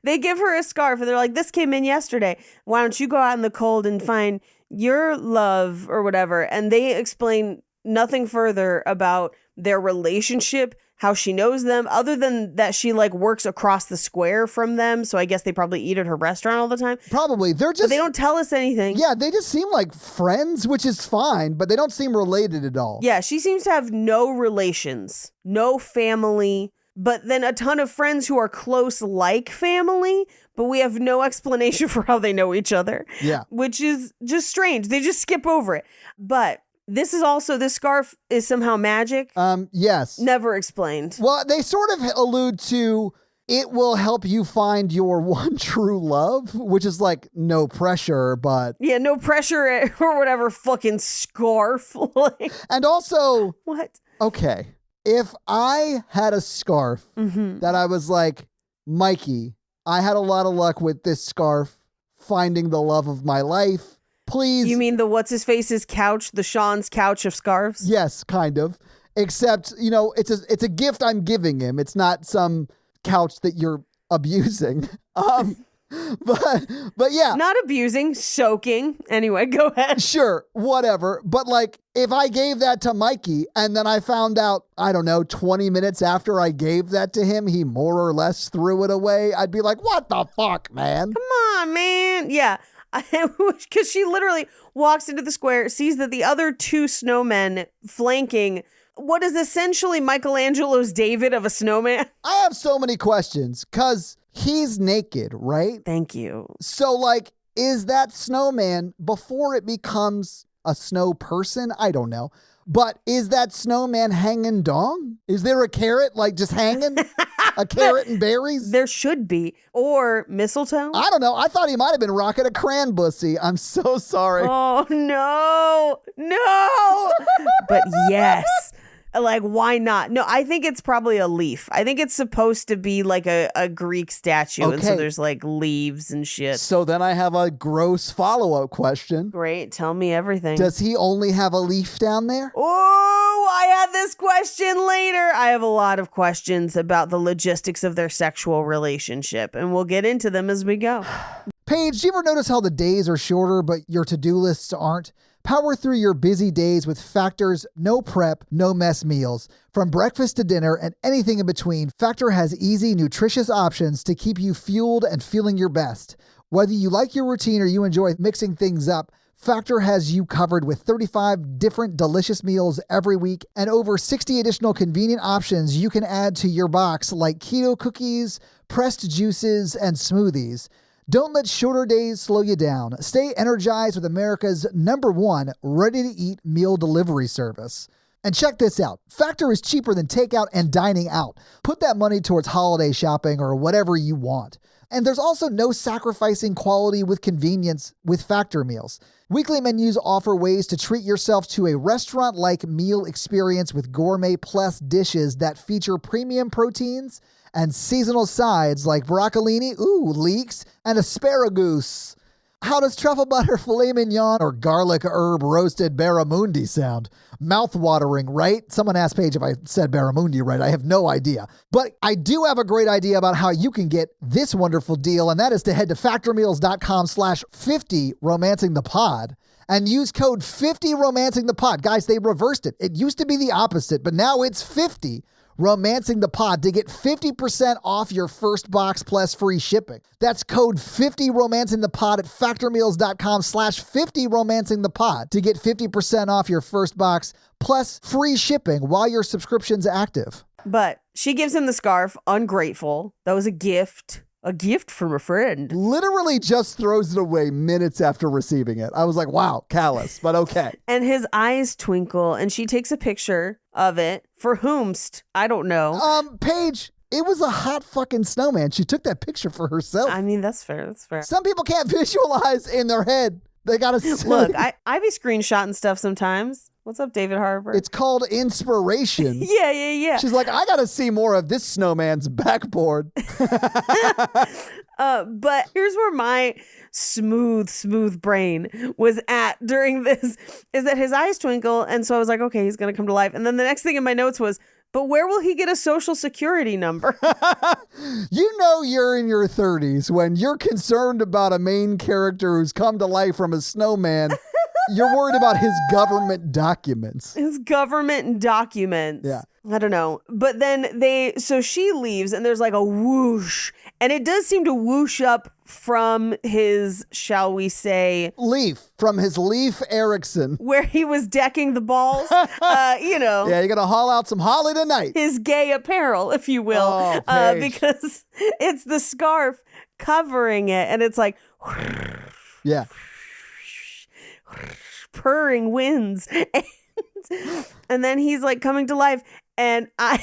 they give her a scarf, and they're like, this came in yesterday. Why don't you go out in the cold and find your love or whatever? And they explain nothing further about their relationship, how she knows them, other than that she like works across the square from them. So I guess they probably eat at her restaurant all the time. Probably. They're But just, they don't tell us anything. yeah, they just seem like friends, which is fine, but they don't seem related at all. Yeah, she seems to have no relations, no family, but then a ton of friends who are close like family, but we have no explanation for how they know each other. Yeah. Which is just strange. They just skip over it. But this scarf is somehow magic. Yes. Never explained. Well, they sort of allude to it will help you find your one true love, which is like no pressure, but. Yeah, no pressure or whatever fucking scarf. Like, And also, what? okay, if I had a scarf that I was like, Mikey, I had a lot of luck with this scarf finding the love of my life. Please. You mean the what's-his-face's couch, the Sean's couch of scarves? Yes, kind of. Except, it's a gift I'm giving him. It's not some couch that you're abusing. But yeah. Not abusing, soaking. Anyway, go ahead. Sure, whatever. But like, if I gave that to Mikey and then I found out, I don't know, 20 minutes after I gave that to him, he more or less threw it away, I'd be like, what the fuck, man? Come on, man. Yeah. Because she literally walks into the square, sees that the other two snowmen flanking what is essentially Michelangelo's David of a snowman. I have so many questions because he's naked, right? Thank you. So like, is that snowman before it becomes a snow person? I don't know. But is that snowman hanging dong? Is there a carrot like just hanging? A carrot and berries? There should be. Or mistletoe. I don't know. I thought he might have been rocking a cranbussy. I'm so sorry. Oh, no. But yes. Like, why not? No, I think it's probably a leaf. I think it's supposed to be like a Greek statue. And so Okay. there's like leaves and shit. So then I have a gross follow-up question. Great. Tell me everything. Does he only have a leaf down there? Oh, I had this question later. I have a lot of questions about the logistics of their sexual relationship, and we'll get into them as we go. Paige, do you ever notice how the days are shorter, but your to-do lists aren't? Power through your busy days with Factor's no prep, no mess meals. From breakfast to dinner and anything in between, Factor has easy, nutritious options to keep you fueled and feeling your best. Whether you like your routine or you enjoy mixing things up, Factor has you covered with 35 different delicious meals every week and over 60 additional convenient options you can add to your box like keto cookies, pressed juices, and smoothies. Don't let shorter days slow you down. Stay energized with America's #1 ready-to-eat meal delivery service. And check this out. Factor is cheaper than takeout and dining out. Put that money towards holiday shopping or whatever you want. And there's also no sacrificing quality with convenience with Factor meals. Weekly menus offer ways to treat yourself to a restaurant-like meal experience with gourmet plus dishes that feature premium proteins and seasonal sides like broccolini, leeks, and asparagus. How does truffle butter filet mignon or garlic herb roasted barramundi sound? Mouth-watering, right? Someone asked Paige if I said barramundi right. I have no idea. But I do have a great idea about how you can get this wonderful deal, and that is to head to factormeals.com/50 romancing the pod and use code 50 romancing the pod. Guys, they reversed it. It used to be the opposite, but now it's 50 romancing the pod to get 50% off your first box plus free shipping. That's code 50 romancing the pod at factormeals.com/50 romancing the pod to get 50% off your first box plus free shipping while your subscription's active. But She gives him the scarf, ungrateful. That was a gift. A gift from a friend. Literally just throws it away minutes after receiving it. I was like, wow, callous, but okay. And his eyes twinkle, and she takes a picture of it. For whomst? I don't know. Paige, it was a hot fucking snowman. She took that picture for herself. I mean, that's fair. That's fair. Some people can't visualize in their head. They gotta see. Look, I be screenshotting stuff sometimes. What's up, David Harbour? It's called inspiration. Yeah. She's like, I gotta see more of this snowman's backboard. But here's where my smooth brain was at during this, is that his eyes twinkle. And so I was like, okay, he's going to come to life. And then the next thing in my notes was, but where will he get a social security number? You know you're in your 30s when you're concerned about a main character who's come to life from a snowman. You're worried about his government documents. His government documents. Yeah. I don't know. But then so she leaves and there's like a whoosh. And it does seem to whoosh up from his, shall we say, From his Leaf Erickson. where he was decking the balls. Yeah, you're going to haul out some holly tonight. His gay apparel, if you will. Oh, Paige. Because it's the scarf covering it. And it's like Yeah. purring winds. And then he's like coming to life. And I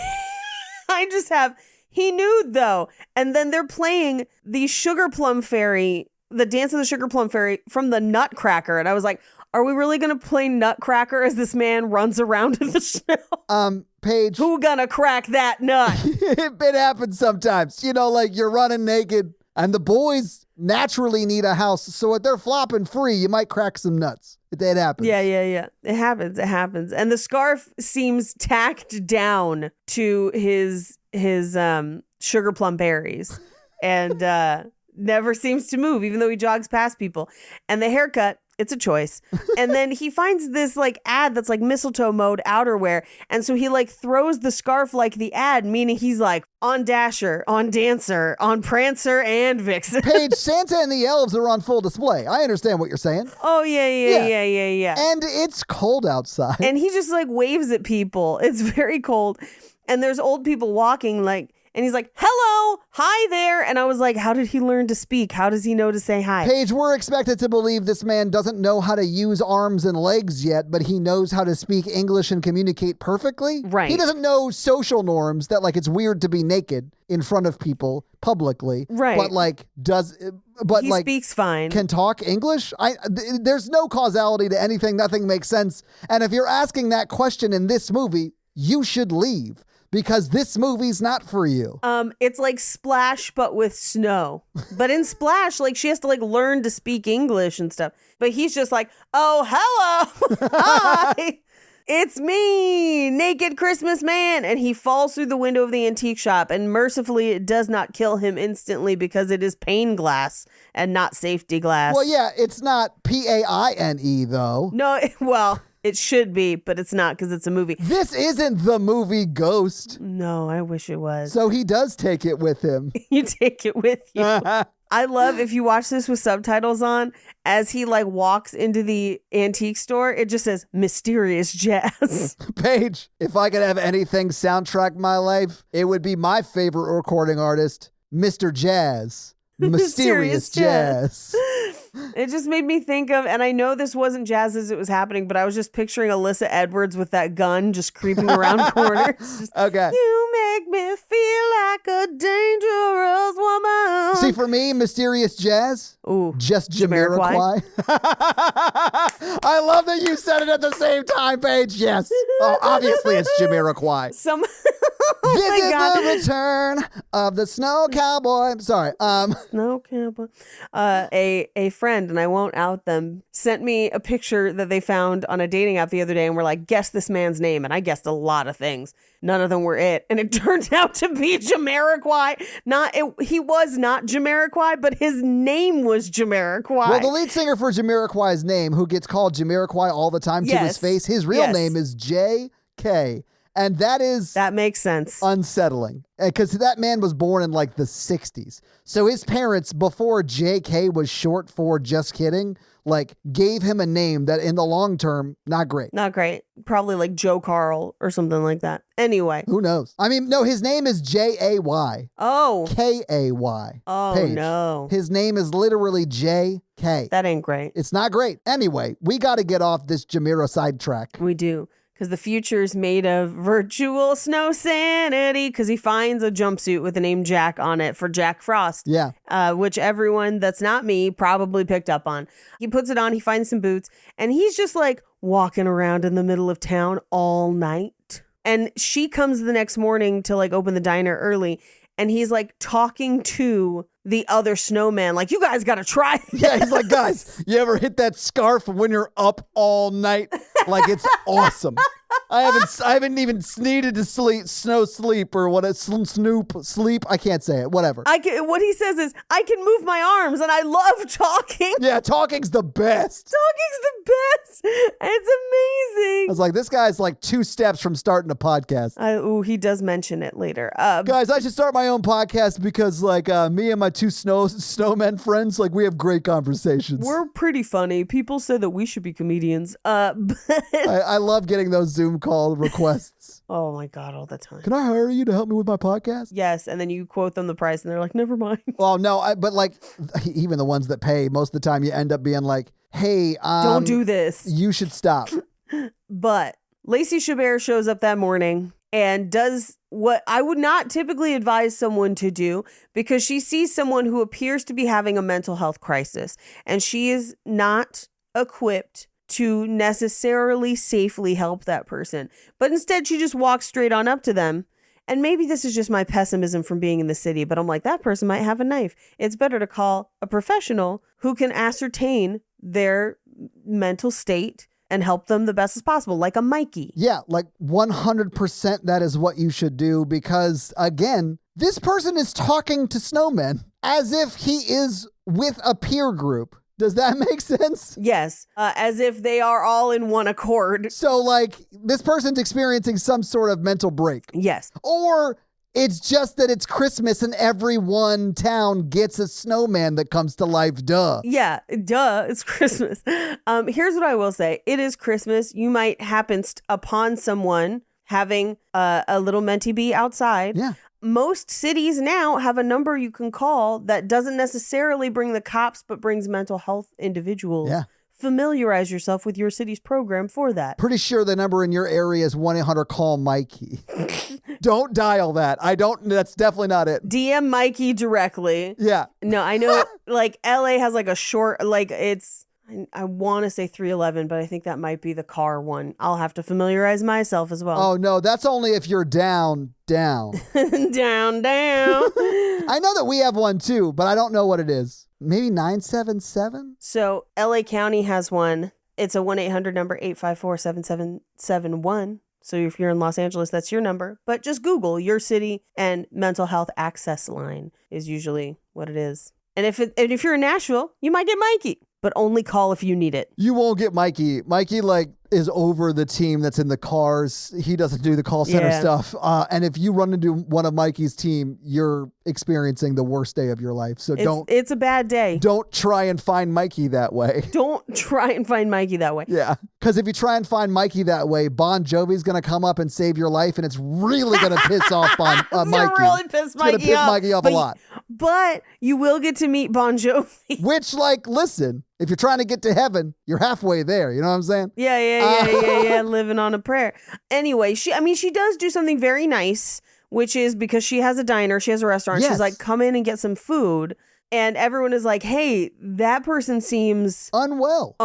just have, he nude though. And then they're playing the Sugar Plum Fairy, the Dance of the Sugar Plum Fairy from the Nutcracker. And I was like, are we really going to play Nutcracker as this man runs around in the snow? Paige. Who gonna crack that nut? It happens sometimes. You know, like you're running naked and the boys naturally need a house. So if they're flopping free, you might crack some nuts. It happens. Yeah. It happens. And the scarf seems tacked down to his sugar plum berries and never seems to move, even though he jogs past people. And the haircut, it's a choice. And then he finds this like ad that's like mistletoe mode outerwear. And so he like throws the scarf like the ad, meaning he's like on Dasher, on Dancer, on Prancer and Vixen. Paige, Santa and the elves are on full display. I understand what you're saying. Oh, yeah. And it's cold outside. And he just like waves at people. It's very cold. And there's old people walking like, and he's like, hello, hi there. And I was like, how did he learn to speak? How does he know to say hi? Paige, we're expected to believe this man doesn't know how to use arms and legs yet, but he knows how to speak English and communicate perfectly. Right. He doesn't know social norms that like it's weird to be naked in front of people publicly. Right. But He speaks fine. Can talk English? There's no causality to anything. Nothing makes sense. And if you're asking that question in this movie, you should leave. Because this movie's not for you. It's like Splash, but with snow. But in Splash, like she has to like learn to speak English and stuff. But he's just like, oh, hello. Hi. It's me, Naked Christmas Man. And he falls through the window of the antique shop. And mercifully, it does not kill him instantly because it is pane glass and not safety glass. Well, yeah, it's not PAINE though. No, well, it should be, but it's not because it's a movie. This isn't the movie Ghost. No, I wish it was. So he does take it with him. You take it with you. I love if you watch this with subtitles on, as he like walks into the antique store, it just says mysterious jazz. Paige, if I could have anything soundtrack my life, it would be my favorite recording artist, Mr. Jazz. Mysterious Jazz. It just made me think of, and I know this wasn't jazz as it was happening, but I was just picturing Alyssa Edwards with that gun just creeping around corners. Just, okay. You make me feel like a dangerous woman. See, for me, Mysterious Jazz, Ooh, just Jamiroquai. I love that you said it at the same time, Paige. Yes. Oh, obviously it's Jamiroquai. Oh this my is God. the return of the snow cowboy. Sorry. Snow cowboy. A friend, and I won't out them, sent me a picture that they found on a dating app the other day, and we're like, guess this man's name. And I guessed a lot of things. None of them were it. And it turned out to be Jamiroquai. He was not Jamiroquai, but his name was Jamiroquai. Well, the lead singer for Jamiroquai's name, who gets called Jamiroquai all the time to his face, his real name is J.K., And that makes sense. unsettling. Because that man was born in like the 60s. So his parents, before JK was short for just kidding, like gave him a name that in the long term, not great. Not great. Probably like Joe Carl or something like that. Anyway. Who knows? I mean, no, his name is Jay. Oh. K-A-Y. Oh, Paige. no. His name is literally J.K. That ain't great. It's not great. Anyway, we got to get off this Jamira sidetrack. We do. Because the future is made of virtual snow sanity. Because he finds a jumpsuit with the name Jack on it for Jack Frost. Yeah. Which everyone that's not me probably picked up on. He puts it on, he finds some boots, and he's just like walking around in the middle of town all night. And she comes the next morning to like open the diner early, and he's like talking to the other snowman, like, you guys got to try this. Yeah, he's like, guys, you ever hit that scarf when you're up all night? Like, it's awesome. I haven't even needed to sleep or what sleep. I can't say it. Whatever. What he says is, I can move my arms and I love talking. Yeah, talking's the best. Talking's the best. It's I amazing. was like, this guy's like 2 steps from starting a podcast. He does mention it later. Guys, I should start my own podcast because like me and my 2 snowmen friends, like we have great conversations. We're pretty funny. People say that we should be comedians. But I love getting those Zoom call requests. oh my God, all the time. Can I hire you to help me with my podcast? Yes, and then you quote them the price and they're like, never mind. Well, no, but like even the ones that pay, most of the time you end up being like, hey, Don't do this. You should stop. But Lacey Chabert shows up that morning and does what I would not typically advise someone to do, because she sees someone who appears to be having a mental health crisis, and she is not equipped to necessarily safely help that person. But instead, she just walks straight on up to them. And maybe this is just my pessimism from being in the city, but I'm like, that person might have a knife. It's better to call a professional who can ascertain their mental state and help them the best as possible, like a Mikey. Yeah, like 100% that is what you should do, because again, this person is talking to snowmen as if he is with a peer group. Does that make sense? Yes, as if they are all in one accord. So like this person's experiencing some sort of mental break. Yes. Or it's just that it's Christmas and every one town gets a snowman that comes to life. Duh. Yeah, duh, it's Christmas. Here's what I will say. It is Christmas. You might happen upon someone having a little mentee bee outside. Yeah. Most cities now have a number you can call that doesn't necessarily bring the cops, but brings mental health individuals. Yeah. Familiarize yourself with your city's program for that. Pretty sure the number in your area is 1-800-CALL-MIKEY. Don't dial that. That's definitely not it. DM Mikey directly. Yeah. No, I know like LA has like a short, like I want to say 311, but I think that might be the car one. I'll have to familiarize myself as well. Oh, no, that's only if you're down. down. I know that we have one too, but I don't know what it is. Maybe 977? So LA County has one. It's a 1-800 number, 854-7771. So if you're in Los Angeles, that's your number. But just Google your city, and mental health access line is usually what it is. And if you're in Nashville, you might get Mikey, but only call if you need it. You won't get Mikey. Mikey like is over the team that's in the cars. He doesn't do the call center stuff. And if you run into one of Mikey's team, you're experiencing the worst day of your life. So it's a bad day. Don't try and find Mikey that way. Don't try and find Mikey that way. Yeah. Because if you try and find Mikey that way, Bon Jovi's going to come up and save your life, and it's really going to piss off Mikey. It's going to really piss Mikey off a lot. But you will get to meet Bon Jovi. Which, like, listen, if you're trying to get to heaven, you're halfway there. You know what I'm saying? Yeah. Living on a prayer. Anyway, she does do something very nice, which is because she has a diner, she has a restaurant. Yes. She's like, come in and get some food. And everyone is like, hey, that person seems unwell.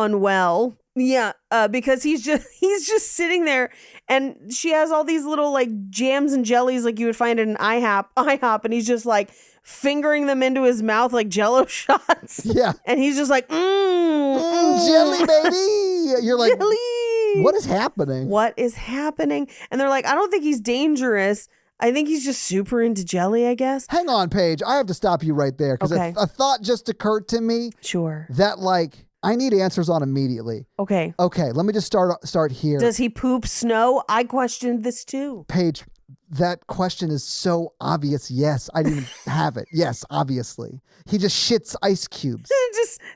Yeah, because he's just sitting there, and she has all these little like jams and jellies like you would find at an IHOP, and he's just like fingering them into his mouth like Jello shots. Yeah, and he's just like, jelly, baby. You're like, jelly. What is happening? What is happening? And they're like, I don't think he's dangerous. I think he's just super into jelly, I guess. Hang on, Paige. I have to stop you right there because a thought just occurred to me. Sure. That like I need answers on immediately. Okay. Okay, let me just start here. Does he poop snow? I questioned this too. Paige, that question is so obvious. Yes, I didn't have it. Yes, obviously. He just shits ice cubes.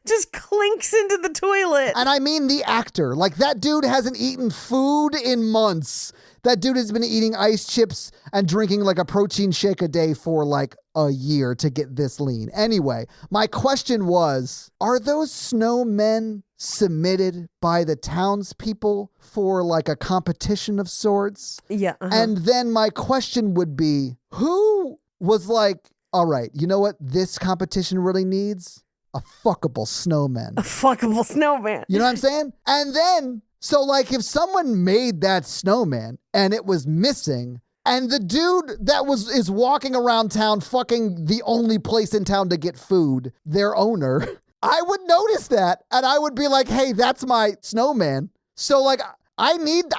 Just clinks into the toilet. And I mean the actor. Like, that dude hasn't eaten food in months. That dude has been eating ice chips and drinking like a protein shake a day for like a year to get this lean. Anyway, my question was, are those snowmen submitted by the townspeople for like a competition of sorts? Yeah. And then my question would be, who was like, all right, you know what this competition really needs? A fuckable snowman. A fuckable snowman. You know what I'm saying? And then, so like if someone made that snowman and it was missing, and the dude that is walking around town fucking the only place in town to get food, their owner, I would notice that and I would be like, hey, that's my snowman. So like I need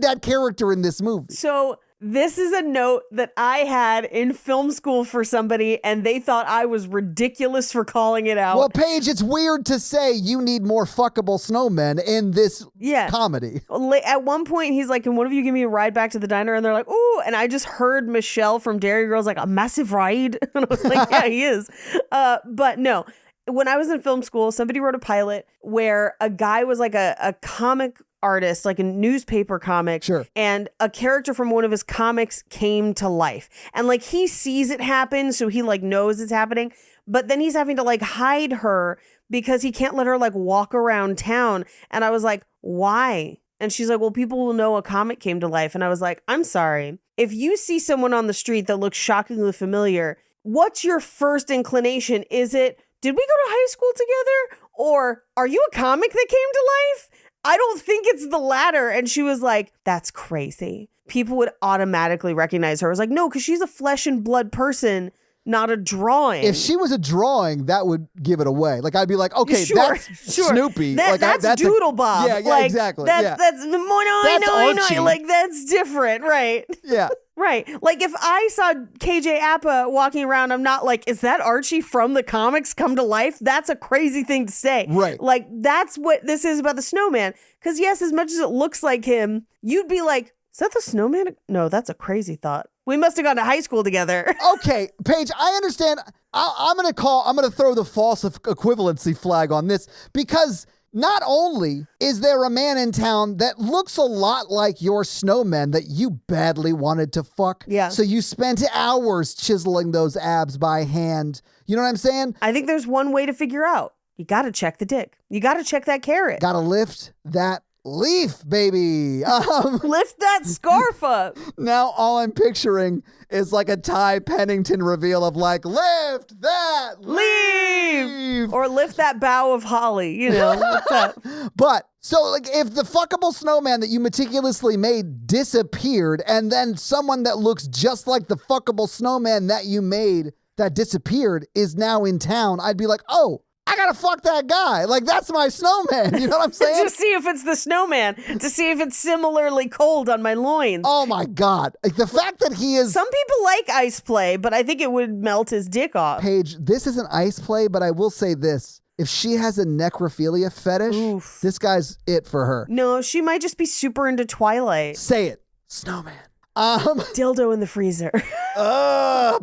that character in this movie. So this is a note that I had in film school for somebody, and they thought I was ridiculous for calling it out. Well, Paige, it's weird to say you need more fuckable snowmen in this comedy. At one point, he's like, can one of you give me a ride back to the diner? And they're like, ooh. And I just heard Michelle from Dairy Girls like, a massive ride? And I was like, yeah, he is. But no. When I was in film school, somebody wrote a pilot where a guy was like a comic artist, like a newspaper comic. Sure. And a character from one of his comics came to life. And like he sees it happen, so he like knows it's happening. But then he's having to like hide her because he can't let her like walk around town. And I was like, why? And she's like, well, people will know a comic came to life. And I was like, I'm sorry. If you see someone on the street that looks shockingly familiar, what's your first inclination? Is it, did we go to high school together? Or are you a comic that came to life? I don't think it's the latter. And she was like, that's crazy. People would automatically recognize her. I was like, no, because she's a flesh and blood person, not a drawing. If she was a drawing, that would give it away. Like, I'd be like, okay, that's Snoopy. That's Doodle Bob. Yeah, like, exactly. That's I know. Like, that's different, right? Yeah. Right. Like if I saw KJ Appa walking around, I'm not like, is that Archie from the comics come to life? That's a crazy thing to say. Right. Like that's what this is about the snowman. Because yes, as much as it looks like him, you'd be like, is that the snowman? No, that's a crazy thought. We must have gone to high school together. Okay, Paige, I understand. I'm going to throw the false equivalency flag on this because not only is there a man in town that looks a lot like your snowman that you badly wanted to fuck. Yeah. So you spent hours chiseling those abs by hand. You know what I'm saying? I think there's one way to figure out. You got to check the dick. You got to check that carrot. Got to lift that leaf, baby. Lift that scarf up. Now all I'm picturing is like a Ty Pennington reveal of like, lift that leaf. Or lift that bough of holly, you know, what's up? But so like if the fuckable snowman that you meticulously made disappeared and then someone that looks just like the fuckable snowman that you made that disappeared is now in town, I'd be like, oh, I gotta fuck that guy. Like, that's my snowman. You know what I'm saying? To see if it's the snowman. To see if it's similarly cold on my loins. Oh, my God. Like, the fact that he is... Some people like ice play, but I think it would melt his dick off. Paige, this isn't ice play, but I will say this. If she has a necrophilia fetish, this guy's it for her. No, she might just be super into Twilight. Say it. Snowman. Dildo in the freezer.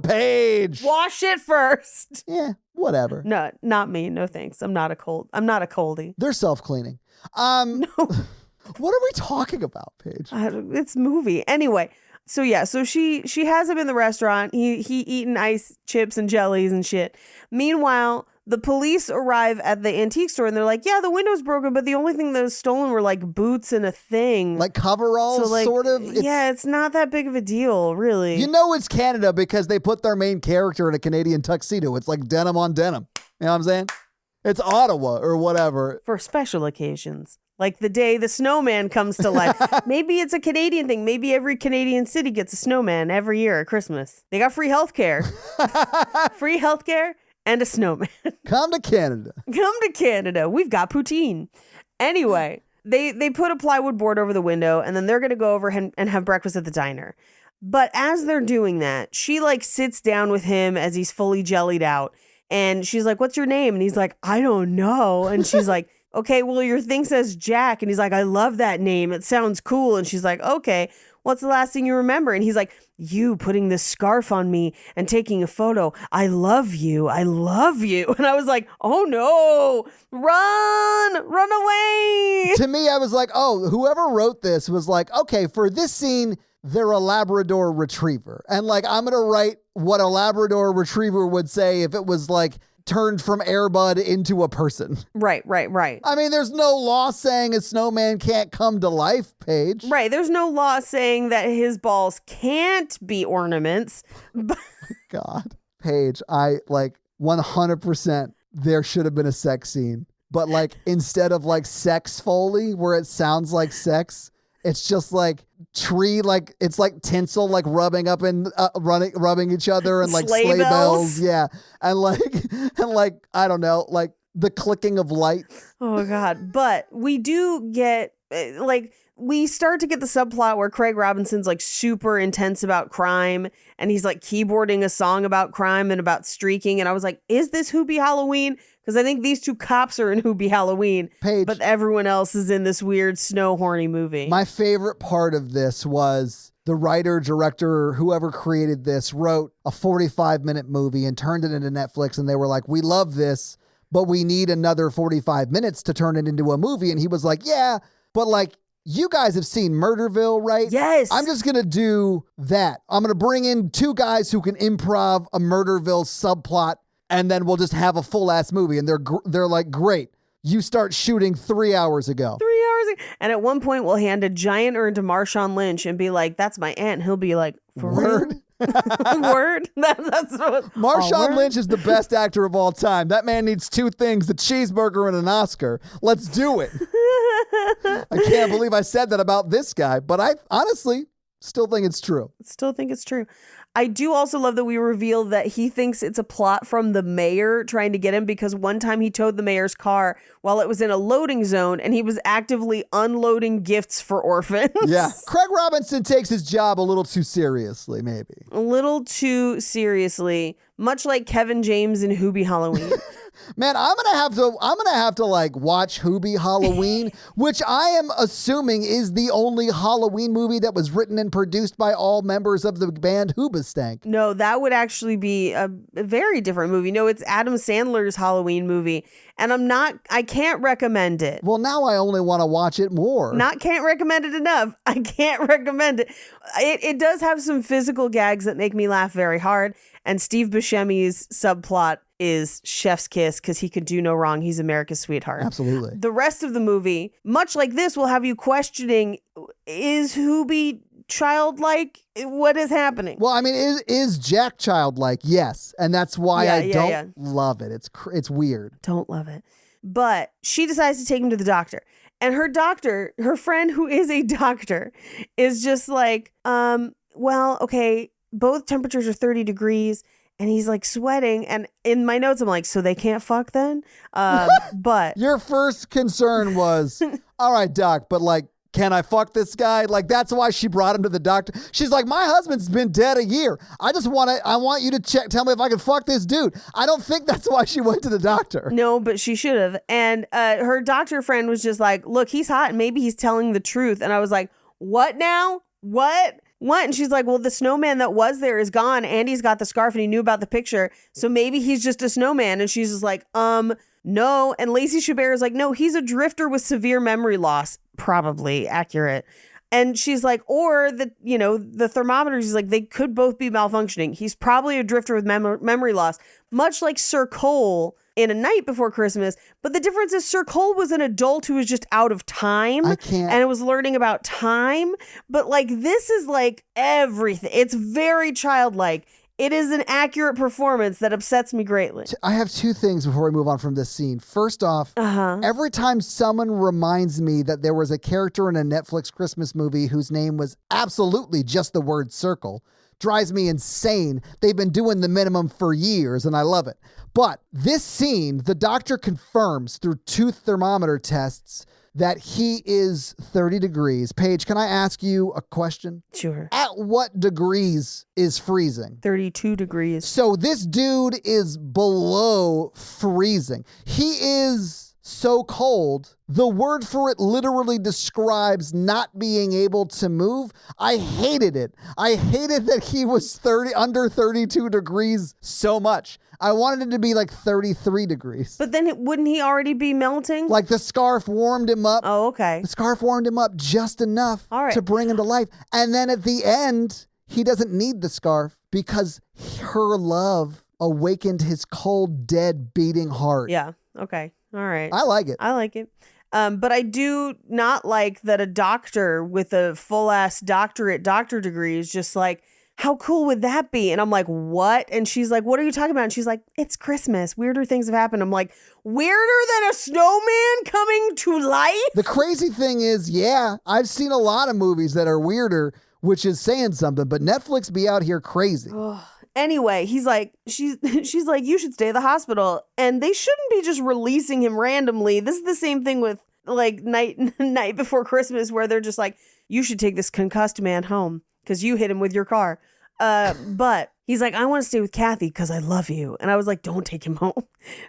Paige. Wash it first. Yeah, whatever. No, not me. No thanks. I'm not a coldie. They're self-cleaning. No. What are we talking about, Paige? It's movie. Anyway, so yeah, so she has him in the restaurant. He eating ice chips and jellies and shit. Meanwhile, the police arrive at the antique store and they're like, yeah, the window's broken, but the only thing that was stolen were like boots and a thing. Like coveralls, so, like, sort of? It's not that big of a deal, really. You know it's Canada because they put their main character in a Canadian tuxedo. It's like denim on denim. You know what I'm saying? It's Ottawa or whatever. For special occasions. Like the day the snowman comes to life. Maybe it's a Canadian thing. Maybe every Canadian city gets a snowman every year at Christmas. They got free healthcare. Free healthcare. And a snowman. Come to Canada. Come to Canada. We've got poutine. Anyway, they put a plywood board over the window and then they're going to go over and have breakfast at the diner. But as they're doing that, she like sits down with him as he's fully jellied out. And she's like, what's your name? And he's like, I don't know. And she's like, okay, well, your thing says Jack. And he's like, I love that name. It sounds cool. And she's like, okay, what's the last thing you remember? And he's like, you putting this scarf on me and taking a photo. I love you. I love you. And I was like, oh no, run away. To me, I was like, oh, whoever wrote this was like, okay, for this scene, they're a Labrador retriever. And like, I'm going to write what a Labrador retriever would say if it was like turned from Air Bud into a person. Right. I mean, there's no law saying a snowman can't come to life, Paige. Right. There's no law saying that his balls can't be ornaments. God. Paige, I like 100% there should have been a sex scene. But like, instead of like sex Foley, where it sounds like sex, it's just like tree, like it's like tinsel, like rubbing up and rubbing each other, and like sleigh bells. Yeah. And like, I don't know, like the clicking of light. Oh God. But we do get like, we start to get the subplot where Craig Robinson's like super intense about crime, and he's like keyboarding a song about crime and about streaking. And I was like, is this Hoobie Halloween? Because I think these two cops are in Hoobie Halloween, Paige, but everyone else is in this weird snow horny movie. My favorite part of this was the writer, director, whoever created this wrote a 45-minute movie and turned it into Netflix. And they were like, we love this, but we need another 45 minutes to turn it into a movie. And he was like, yeah, but like, you guys have seen Murderville, right? Yes. I'm just going to do that. I'm going to bring in two guys who can improv a Murderville subplot, and then we'll just have a full-ass movie. And they're like, great. You start shooting 3 hours ago. 3 hours ago. And at one point, we'll hand a giant urn to Marshawn Lynch and be like, that's my aunt. He'll be like, for Word? real? Word? That's what. Marshawn Lynch is the best actor of all time. That man needs two things, a cheeseburger and an Oscar. Let's do it. I can't believe I said that about this guy, but I honestly still think it's true. Still think it's true. I do also love that we reveal that he thinks it's a plot from the mayor trying to get him, because one time he towed the mayor's car while it was in a loading zone and he was actively unloading gifts for orphans. Yeah. Craig Robinson takes his job a little too seriously, maybe. A little too seriously, much like Kevin James in Hoobie Halloween. Man, I'm gonna have to like watch Hoobie Halloween, which I am assuming is the only Halloween movie that was written and produced by all members of the band Hoobastank. No, that would actually be a very different movie. No, it's Adam Sandler's Halloween movie, and I can't recommend it. Well, now I only want to watch it more. Can't recommend it enough. I can't recommend it. It does have some physical gags that make me laugh very hard, and Steve Buscemi's subplot is chef's kiss, because he could do no wrong. He's America's sweetheart. Absolutely. The rest of the movie, much like this, will have you questioning, is Hoobie childlike? What is happening? Well, I mean, is Jack childlike? Yes. And that's why I don't love it. It's weird. Don't love it. But she decides to take him to the doctor. And her doctor, her friend who is a doctor, is just like, well, okay, both temperatures are 30 degrees. And he's like sweating. And in my notes, I'm like, so they can't fuck then? But your first concern was, all right, doc, but like, can I fuck this guy? Like, that's why she brought him to the doctor. She's like, my husband's been dead a year. I want you to tell me if I can fuck this dude. I don't think that's why she went to the doctor. No, but she should have. And her doctor friend was just like, look, he's hot and maybe he's telling the truth. And I was like, what now? What? And she's like, well, the snowman that was there is gone. Andy's got the scarf and he knew about the picture. So maybe he's just a snowman. And she's just like, no. And Lacey Chabert is like, no, he's a drifter with severe memory loss. Probably accurate. And she's like, or the thermometers, he's like, they could both be malfunctioning. He's probably a drifter with memory loss, much like Sir Cole in A Night Before Christmas. But the difference is Sir Cole was an adult who was just out of time. And it was learning about time. But like, this is like everything. It's very childlike. It is an accurate performance that upsets me greatly. I have two things before we move on from this scene. First off, every time someone reminds me that there was a character in a Netflix Christmas movie whose name was absolutely just the word circle, drives me insane. They've been doing the minimum for years, and I love it. But this scene, the doctor confirms through 2 thermometer tests that he is 30 degrees. Paige, can I ask you a question? Sure. At what degrees is freezing? 32 degrees. So this dude is below freezing. He is so cold. The word for it literally describes not being able to move. I hated it. I hated that he was under 32 degrees so much. I wanted it to be like 33 degrees. But then wouldn't he already be melting? Like the scarf warmed him up. Oh, okay. The scarf warmed him up just enough All right. to bring him to life. And then at the end, he doesn't need the scarf because her love awakened his cold, dead, beating heart. Yeah. Okay. All right. I like it. I like it. But I do not like that a doctor with a full-ass doctor degree is just like, how cool would that be? And I'm like, what? And she's like, what are you talking about? And she's like, it's Christmas. Weirder things have happened. I'm like, weirder than a snowman coming to life? The crazy thing is, yeah, I've seen a lot of movies that are weirder, which is saying something, but Netflix be out here crazy. Anyway, he's like, she's like, you should stay at the hospital. And they shouldn't be just releasing him randomly. This is the same thing with like night before Christmas, where they're just like, you should take this concussed man home because you hit him with your car. But he's like, I want to stay with Kathy because I love you. And I was like, don't take him home.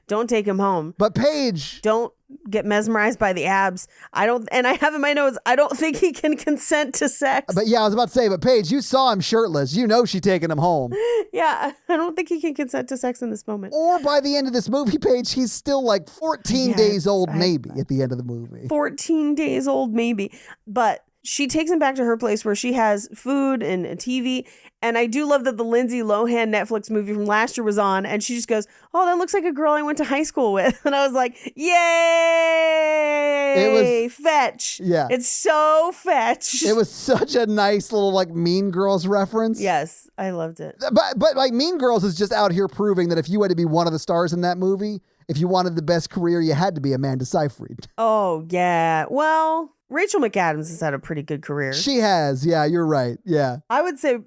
Don't take him home. But Paige. Don't get mesmerized by the abs. And I have in my notes, I don't think he can consent to sex. But yeah, I was about to say, but Paige, you saw him shirtless. You know she taking him home. Yeah, I don't think he can consent to sex in this moment. Or by the end of this movie, Paige, he's still like 14 days old, maybe, at the end of the movie. 14 days old, maybe. But she takes him back to her place where she has food and a TV. And I do love that the Lindsay Lohan Netflix movie from last year was on. And she just goes, oh, that looks like a girl I went to high school with. And I was like, yay! It was fetch. Yeah. It's so fetch. It was such a nice little like Mean Girls reference. Yes, I loved it. But like Mean Girls is just out here proving that if you had to be one of the stars in that movie, if you wanted the best career, you had to be Amanda Seyfried. Oh, yeah. Well, Rachel McAdams has had a pretty good career. She has. Yeah, you're right. Yeah. I would say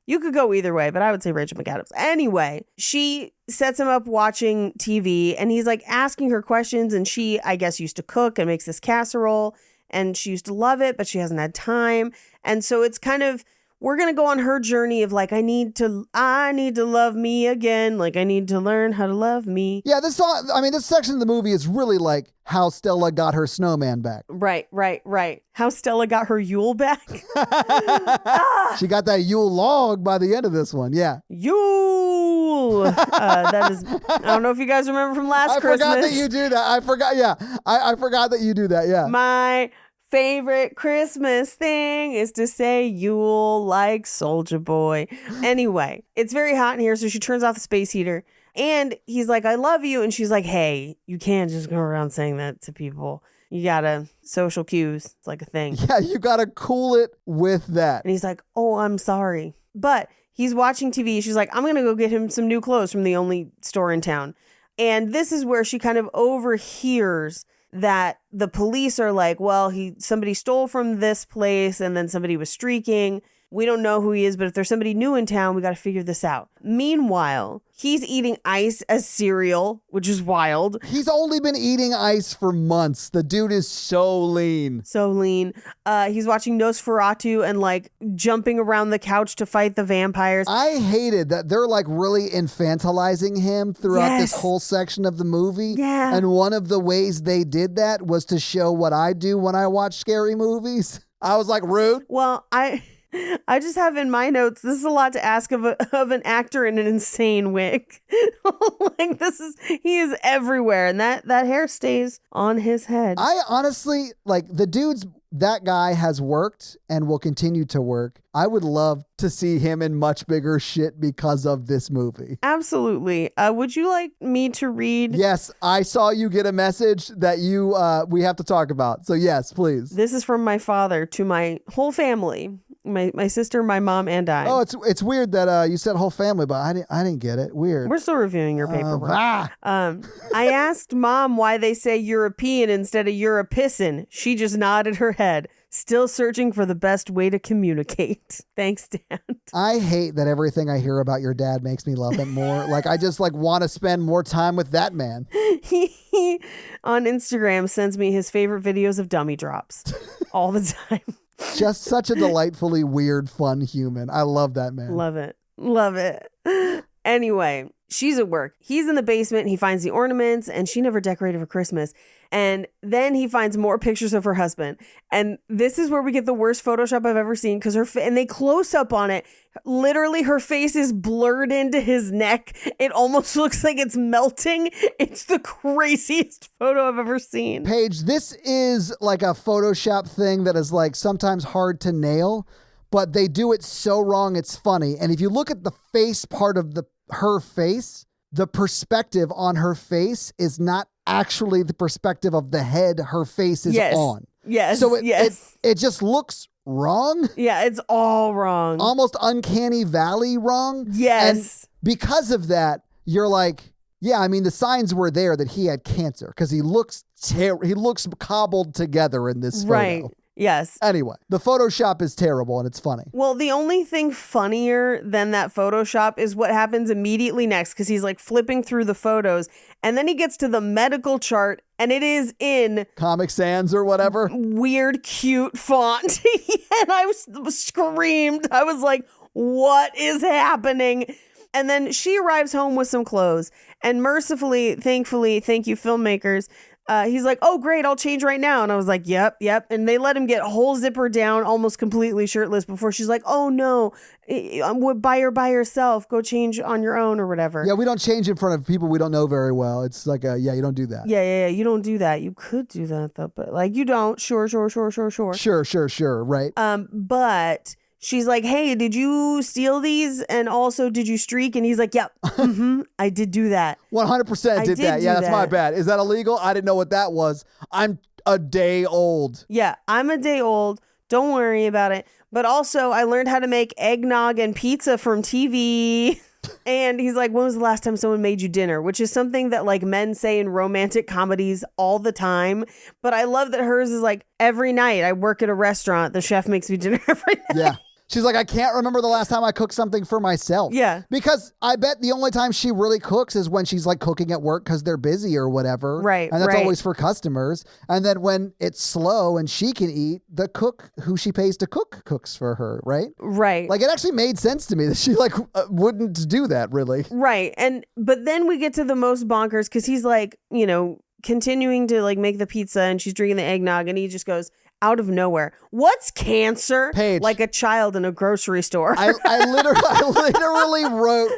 you could go either way, but I would say Rachel McAdams. Anyway, she sets him up watching TV and he's like asking her questions. And she, I guess, used to cook and makes this casserole and she used to love it, but she hasn't had time. And so it's kind of, we're going to go on her journey of like, I need to love me again. Like I need to learn how to love me. Yeah, this section of the movie is really like how Stella got her snowman back. Right. How Stella got her Yule back. She got that Yule log by the end of this one. Yeah. Yule. That is, I don't know if you guys remember from last Christmas. I forgot that you do that. I forgot. Yeah. I forgot that you do that. Yeah. My favorite Christmas thing is to say Yule like Soldier Boy. Anyway, it's very hot in here, so she turns off the space heater. And he's like, I love you. And she's like, hey, you can't just go around saying that to people. You gotta social cues. It's like a thing. Yeah, you gotta cool it with that. And he's like, oh, I'm sorry. But he's watching TV. She's like, I'm going to go get him some new clothes from the only store in town. And this is where she kind of overhears that the police are like, well, somebody stole from this place and then somebody was streaking. We don't know who he is, but if there's somebody new in town, we got to figure this out. Meanwhile, he's eating ice as cereal, which is wild. He's only been eating ice for months. The dude is so lean. So lean. He's watching Nosferatu and like jumping around the couch to fight the vampires. I hated that they're like really infantilizing him throughout this whole section of the movie. Yeah. And one of the ways they did that was to show what I do when I watch scary movies. I was like, rude. Well, I just have in my notes, this is a lot to ask of an actor in an insane wig. Like he is everywhere and that hair stays on his head. I honestly, like that guy has worked and will continue to work. I would love to see him in much bigger shit because of this movie. Absolutely. Would you like me to read? Yes, I saw you get a message that we have to talk about. So yes, please. This is from my father to my whole family. My sister, my mom, and I. Oh, it's weird that you said whole family, but I didn't get it. Weird. We're still reviewing your paperwork. I asked Mom why they say European instead of Europissin. She just nodded her head, still searching for the best way to communicate. Thanks, Dad. I hate that everything I hear about your dad makes me love him more. Like I just like want to spend more time with that man. He on Instagram sends me his favorite videos of dummy drops all the time. Just such a delightfully weird, fun human. I love that man. Love it. Love it. Anyway, she's at work. He's in the basement. He finds the ornaments, and she never decorated for Christmas. And then he finds more pictures of her husband. And this is where we get the worst Photoshop I've ever seen, because and they close up on it. Literally, her face is blurred into his neck. It almost looks like it's melting. It's the craziest photo I've ever seen. Paige, this is like a Photoshop thing that is like sometimes hard to nail, but they do it so wrong it's funny. And if you look at the face part of her face, the perspective on her face is not actually the perspective of the head her face is on. Yes. So it just looks wrong. Yeah, it's all wrong. Almost uncanny valley wrong. Yes. And because of that, you're like, yeah, I mean, the signs were there that he had cancer because he looks cobbled together in this photo. Right. Yes. Anyway, the Photoshop is terrible and it's funny. Well, the only thing funnier than that Photoshop is what happens immediately next, because he's like flipping through the photos and then he gets to the medical chart and it is in Comic Sans or whatever. Weird, cute font. And I screamed. I was like, what is happening? And then she arrives home with some clothes. And mercifully, thankfully, thank you, filmmakers, he's like, oh, great, I'll change right now. And I was like, yep. And they let him get whole zipper down, almost completely shirtless, before she's like, oh, no, by yourself. Go change on your own or whatever. Yeah, we don't change in front of people we don't know very well. It's like, you don't do that. Yeah, you don't do that. You could do that, though, but like, you don't. Sure. Sure, right. But she's like, hey, did you steal these? And also, did you streak? And he's like, yep, I did do that. 100% did that. Yeah, that's my bad. Is that illegal? I didn't know what that was. I'm a day old. Yeah, I'm a day old. Don't worry about it. But also, I learned how to make eggnog and pizza from TV. And he's like, when was the last time someone made you dinner? Which is something that like men say in romantic comedies all the time. But I love that hers is like, every night I work at a restaurant. The chef makes me dinner every night. Yeah. She's like, I can't remember the last time I cooked something for myself. Yeah. Because I bet the only time she really cooks is when she's like cooking at work because they're busy or whatever. Right. And that's always for customers. And then when it's slow and she can eat, the cook who she pays to cook cooks for her, right? Right. Like it actually made sense to me that she like wouldn't do that really. Right. But then we get to the most bonkers because he's like, continuing to like make the pizza and she's drinking the eggnog and he just goes, out of nowhere, what's cancer? Paige. Like a child in a grocery store. I literally wrote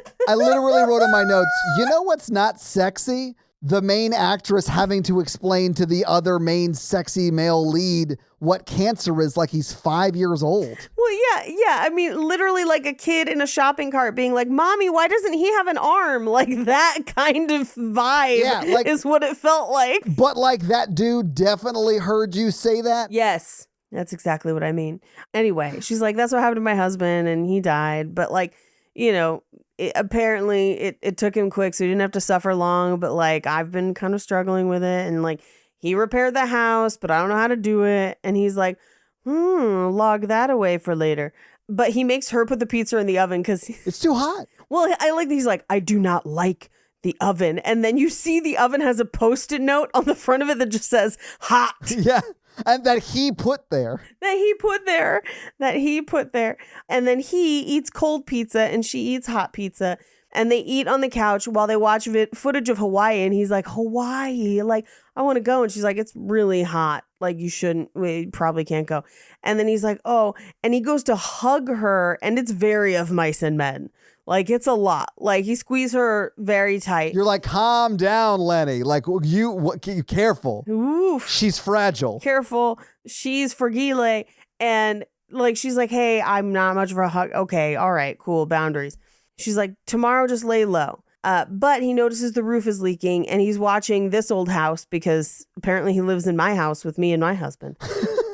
in my notes, you know what's not sexy? The main actress having to explain to the other main sexy male lead what cancer is like he's 5 years old. Well, yeah. I mean, literally like a kid in a shopping cart being like, Mommy, why doesn't he have an arm? Like that kind of vibe is what it felt like. But like that dude definitely heard you say that. Yes, that's exactly what I mean. Anyway, she's like, that's what happened to my husband and he died. But like, apparently it took him quick, so he didn't have to suffer long. But like, I've been kind of struggling with it. And like, he repaired the house, but I don't know how to do it. And he's like, log that away for later. But he makes her put the pizza in the oven because it's too hot. Well, I like that he's like, I do not like the oven. And then you see the oven has a Post-it note on the front of it that just says hot. Yeah. And that he put there. That he put there. And then he eats cold pizza and she eats hot pizza. And they eat on the couch while they watch footage of Hawaii. And he's like, Hawaii, like, I want to go. And she's like, it's really hot. Like, we probably can't go. And then he's like, oh, and he goes to hug her. And it's very of mice and men. Like, it's a lot. Like, he squeezed her very tight. You're like, calm down, Lenny. Like, you careful. Oof. She's fragile. Careful. She's fragile. And, like, she's like, hey, I'm not much of a hug. Okay, all right, cool, boundaries. She's like, tomorrow, just lay low. But he notices the roof is leaking, and he's watching this old house because apparently he lives in my house with me and my husband.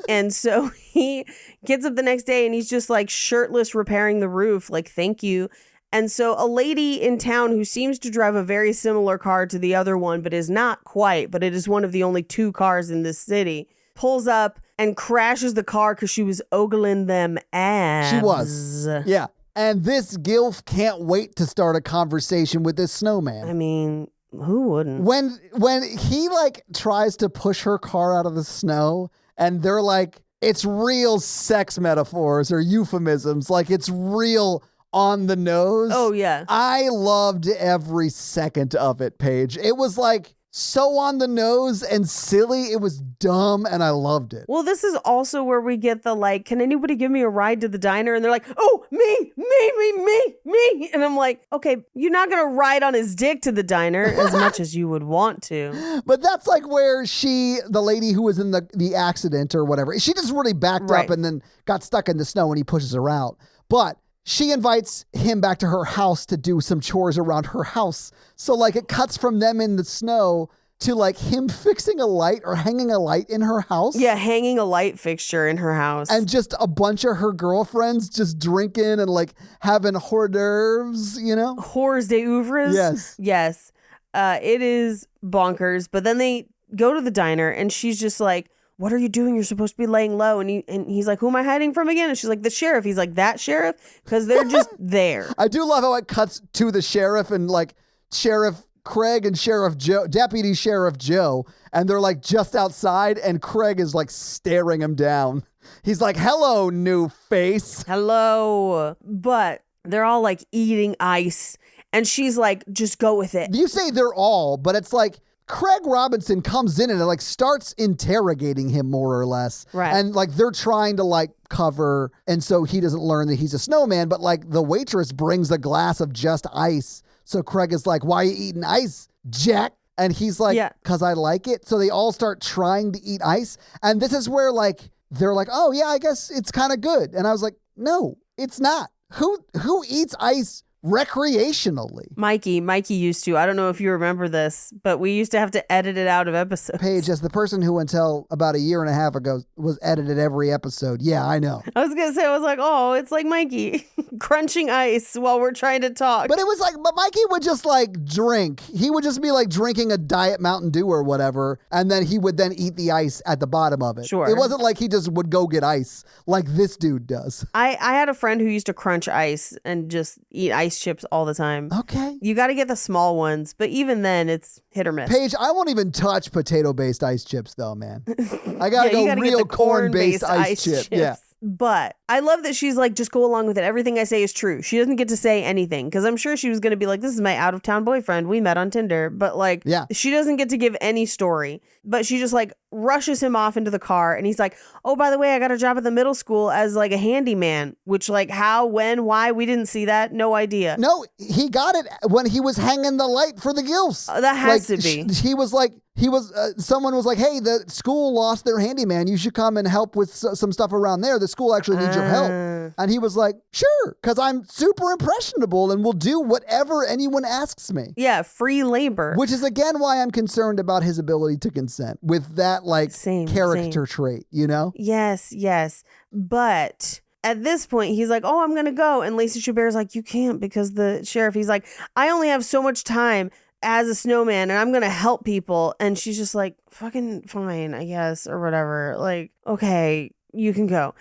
And so he gets up the next day, and he's just, like, shirtless repairing the roof. Like, thank you. And so a lady in town who seems to drive a very similar car to the other one, but is not quite, but it is one of the only 2 cars in this city, pulls up and crashes the car because she was ogling them abs. She was. Yeah. And this gilf can't wait to start a conversation with this snowman. I mean, who wouldn't? When he like tries to push her car out of the snow and they're like, it's real sex metaphors or euphemisms. Like it's real on the nose. Oh, yeah. I loved every second of it, Paige. It was like so on the nose and silly. It was dumb and I loved it. Well, this is also where we get the like, can anybody give me a ride to the diner? And they're like, oh, me. And I'm like, okay, you're not going to ride on his dick to the diner as much as you would want to. But that's like where the lady who was in the accident or whatever, she just really backed Right. up and then got stuck in the snow and he pushes her out. But she invites him back to her house to do some chores around her house. So like it cuts from them in the snow to like him fixing a light or hanging a light in her house. Yeah, hanging a light fixture in her house. And just a bunch of her girlfriends just drinking and like having hors d'oeuvres, you know? Hors d'oeuvres? Yes. Yes. It is bonkers. But then they go to the diner and she's just like, what are you doing? You're supposed to be laying low. And he's like, who am I hiding from again? And she's like, the sheriff. He's like, that sheriff? Because they're just there. I do love how it cuts to the sheriff and like Sheriff Craig and Deputy Sheriff Joe, and they're like just outside and Craig is like staring him down. He's like, hello, new face. Hello. But they're all like eating ice. And she's like, just go with it. You say they're all, but it's like Craig Robinson comes in and it like starts interrogating him more or less. Right. And like they're trying to like cover, and so he doesn't learn that he's a snowman, but like the waitress brings a glass of just ice. So Craig is like, why are you eating ice, Jack? And he's like, Yeah. because I like it. So they all start trying to eat ice. And this is where like, they're like, oh yeah, I guess it's kind of good. And I was like, no, it's not. Who eats ice recreationally? Mikey used to. I don't know if you remember this, but we used to have to edit it out of episodes. Paige, as the person who until about a year and a half ago was edited every episode. Yeah, I know. I was going to say, I was like, oh, it's like Mikey crunching ice while we're trying to talk. But it was like, but Mikey would just like drink. He would just be like drinking a Diet Mountain Dew or whatever. And then he would then eat the ice at the bottom of it. Sure. It wasn't like he just would go get ice like this dude does. I had a friend who used to crunch ice and just eat ice chips all the time. Okay. You got to get the small ones, but even then it's hit or miss. Paige, I won't even touch potato-based ice chips though, man. I gotta you go gotta get real the corn-based ice chip. chips. Yeah. But I love that she's like, just go along with it. Everything I say is true. She doesn't get to say anything because I'm sure she was going to be like, this is my out of town boyfriend. We met on Tinder. But like, Yeah. she doesn't get to give any story. But she just like rushes him off into the car. And he's like, oh, by the way, I got a job at the middle school as like a handyman, which like how, when, why? We didn't see that. No idea. No, he got it when he was hanging the light for the gills. That has to be. Someone was like, hey, the school lost their handyman. You should come and help with some stuff around there. The school actually needs your help. And he was like, sure, because I'm super impressionable and will do whatever anyone asks me. Yeah, free labor. Which is, again, why I'm concerned about his ability to consent with that, like, Same. character trait, you know? Yes. But at this point, he's like, oh, I'm going to go. And Lacey Chubert's like, you can't because the sheriff, he's like, I only have so much time as a snowman and I'm going to help people. And she's just like, fucking fine, I guess, or whatever. Like, okay, you can go.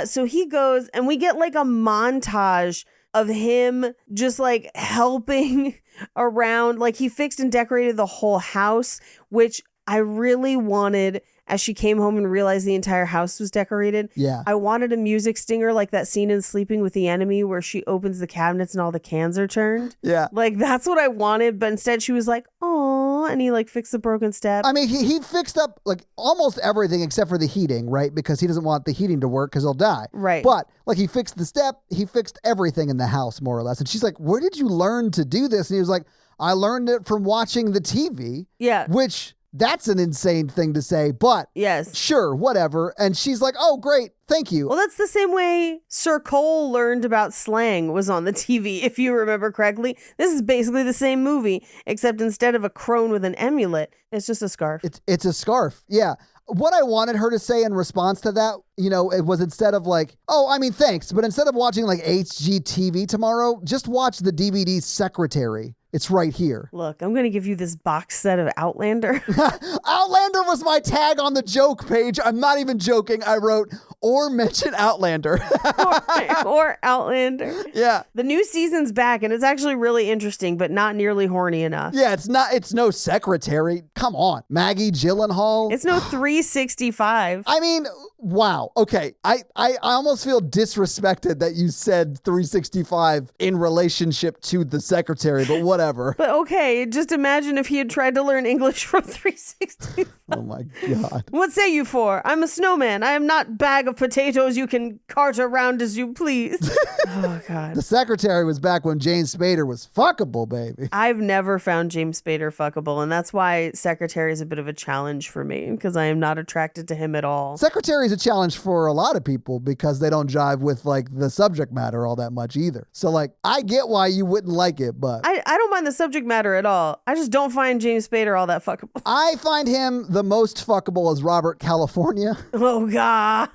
So he goes and we get like a montage of him just like helping around. Like he fixed and decorated the whole house, which I really wanted. As she came home and realized the entire house was decorated. Yeah. I wanted a music stinger like that scene in Sleeping with the Enemy where she opens the cabinets and all the cans are turned. Yeah. Like that's what I wanted, but instead she was like, oh, and he like fixed the broken step. I mean, he fixed up like almost everything except for the heating, right? Because he doesn't want the heating to work because he'll die. Right. But like he fixed the step, he fixed everything in the house more or less. And she's like, where did you learn to do this? And he was like, I learned it from watching the TV. Yeah. Which that's an insane thing to say, but Yes. sure, whatever. And she's like, oh, great. Thank you. Well, that's the same way Sir Cole learned about slang was on the TV, if you remember correctly. This is basically the same movie, except instead of a crone with an amulet, it's just a scarf. It's a scarf. Yeah. What I wanted her to say in response to that, you know, it was instead of like, oh, I mean, thanks. But instead of watching like HGTV tomorrow, just watch the DVD Secretary. It's right here. Look, I'm going to give you this box set of Outlander. Outlander was my tag on the joke page. I'm not even joking. I wrote, or mention Outlander. or Outlander. Yeah. The new season's back, and it's actually really interesting, but not nearly horny enough. Yeah, it's no Secretary. Come on. Maggie Gyllenhaal. It's no 365. I mean, wow. Okay. I almost feel disrespected that you said 365 in relationship to the Secretary, but whatever. But okay, just imagine if he had tried to learn English from 365. Oh my God. What say you for? I'm a snowman. I am not bag of potatoes you can cart around as you please. Oh, God. The Secretary was back when James Spader was fuckable, baby. I've never found James Spader fuckable, and that's why Secretary is a bit of a challenge for me, because I am not attracted to him at all. Secretary is a challenge for a lot of people because they don't jive with like the subject matter all that much either. So like, I get why you wouldn't like it, but I don't mind the subject matter at all. I just don't find James Spader all that fuckable. I find him the most fuckable as Robert California. Oh, God.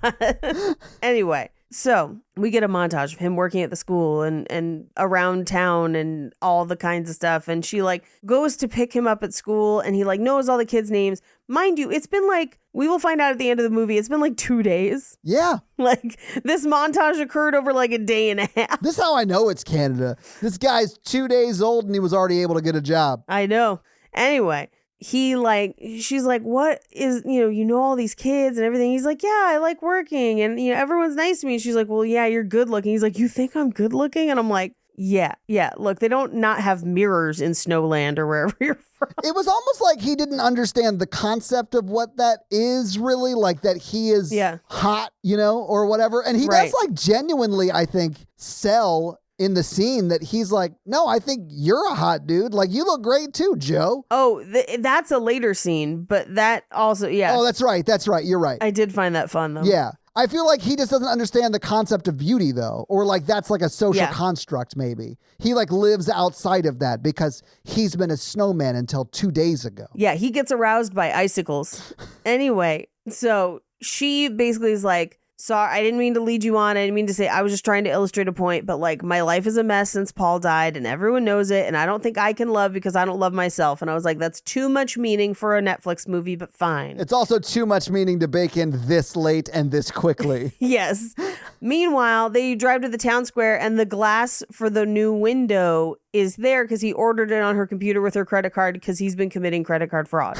Anyway, so we get a montage of him working at the school and around town and all the kinds of stuff. And she like goes to pick him up at school and he like knows all the kids' names. Mind you, it's been like, we will find out at the end of the movie, it's been like 2 days. Yeah. Like this montage occurred over like a day and a half. This is how I know it's Canada. This guy's 2 days old and he was already able to get a job. I know. Anyway, she's like, what is, you know all these kids and everything. He's like, yeah, I like working and, everyone's nice to me. And she's like, well, yeah, you're good looking. He's like, you think I'm good looking? And I'm like, yeah. Look, they don't not have mirrors in Snowland or wherever you're from. It was almost like he didn't understand the concept of what that is really, like that he is hot, or whatever. And he does like genuinely, I think, sell in the scene that he's like, no, I think you're a hot dude. Like, you look great too, Joe. Oh, that's a later scene, but that also, Oh, that's right. You're right. I did find that fun, though. Yeah. I feel like he just doesn't understand the concept of beauty, though. Or like that's like a social construct, maybe. He like lives outside of that because he's been a snowman until 2 days ago. Yeah, he gets aroused by icicles. Anyway, so she basically is like, sorry, I didn't mean to lead you on. I didn't mean to say, I was just trying to illustrate a point, but like my life is a mess since Paul died and everyone knows it. And I don't think I can love because I don't love myself. And I was like, that's too much meaning for a Netflix movie, but fine. It's also too much meaning to bake in this late and this quickly. Yes. Meanwhile, they drive to the town square and the glass for the new window is there because he ordered it on her computer with her credit card because he's been committing credit card fraud.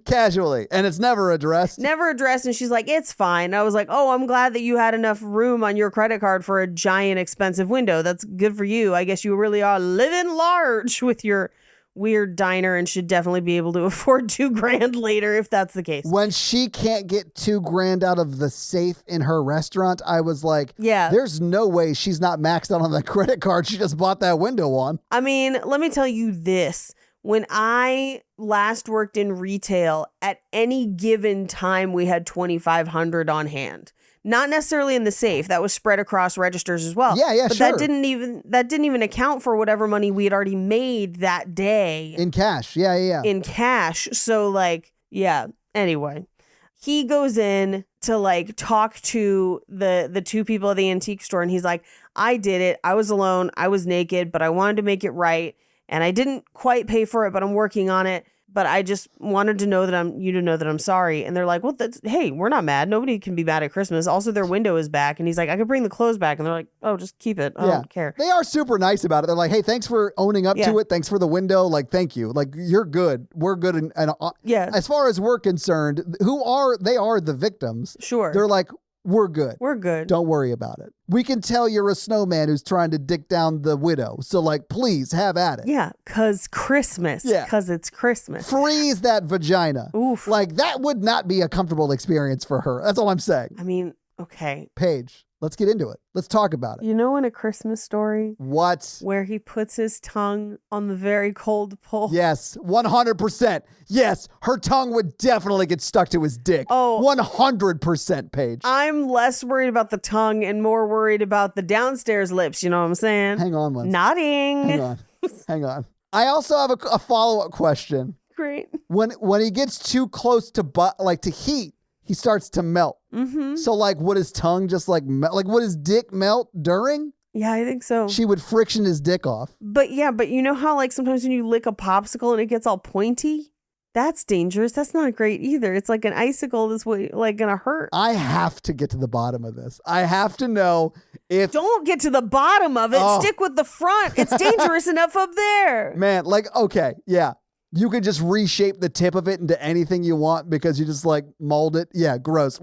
Casually. And it's never addressed. Never addressed. And she's like, it's fine. And I was like, oh, I'm glad that you had enough room on your credit card for a giant expensive window. That's good for you. I guess you really are living large with your weird diner and should definitely be able to afford $2,000 later if that's the case. When she can't get $2,000 out of the safe in her restaurant, I was like, yeah, there's no way she's not maxed out on the credit card she just bought that window on. I mean, let me tell you this. When I last worked in retail, at any given time, we had $2,500 on hand. Not necessarily in the safe. That was spread across registers as well. Yeah, but sure. that didn't even account for whatever money we had already made that day. In cash. Yeah. In cash. So like, yeah. Anyway, he goes in to like talk to the two people at the antique store and he's like, I did it. I was alone. I was naked, but I wanted to make it right. And I didn't quite pay for it, but I'm working on it. But I just wanted to know that I'm sorry. And they're like, well, hey, we're not mad. Nobody can be mad at Christmas. Also, their window is back. And he's like, I could bring the clothes back. And they're like, oh, just keep it. I don't care. They are super nice about it. They're like, hey, thanks for owning up to it. Thanks for the window. Like, thank you. Like, you're good. We're good. And as far as we're concerned, they are the victims. Sure. They're like, we're good. We're good. Don't worry about it. We can tell you're a snowman who's trying to dick down the widow. So, like, please have at it. Yeah, because Christmas. Yeah. Because it's Christmas. Freeze that vagina. Oof. Like, that would not be a comfortable experience for her. That's all I'm saying. I mean, okay. Paige, let's get into it. Let's talk about it. You know in A Christmas Story? What? Where he puts his tongue on the very cold pole? Yes, 100%. Yes, her tongue would definitely get stuck to his dick. Oh. 100%, Paige. I'm less worried about the tongue and more worried about the downstairs lips, you know what I'm saying? Hang on, Liz. Nodding. Hang on. I also have a follow-up question. Great. When he gets too close to heat, he starts to melt. Mm-hmm. So, like, would his tongue just, like, melt? Like, would his dick melt during? Yeah, I think so. She would friction his dick off. But you know how like sometimes when you lick a popsicle and it gets all pointy? That's dangerous. That's not great either. It's like an icicle that's like gonna hurt. I have to get to the bottom of this. I have to know if... Don't get to the bottom of it. Oh. Stick with the front. It's dangerous enough up there. Man, like, okay, yeah. You could just reshape the tip of it into anything you want because you just like mold it. Yeah, gross.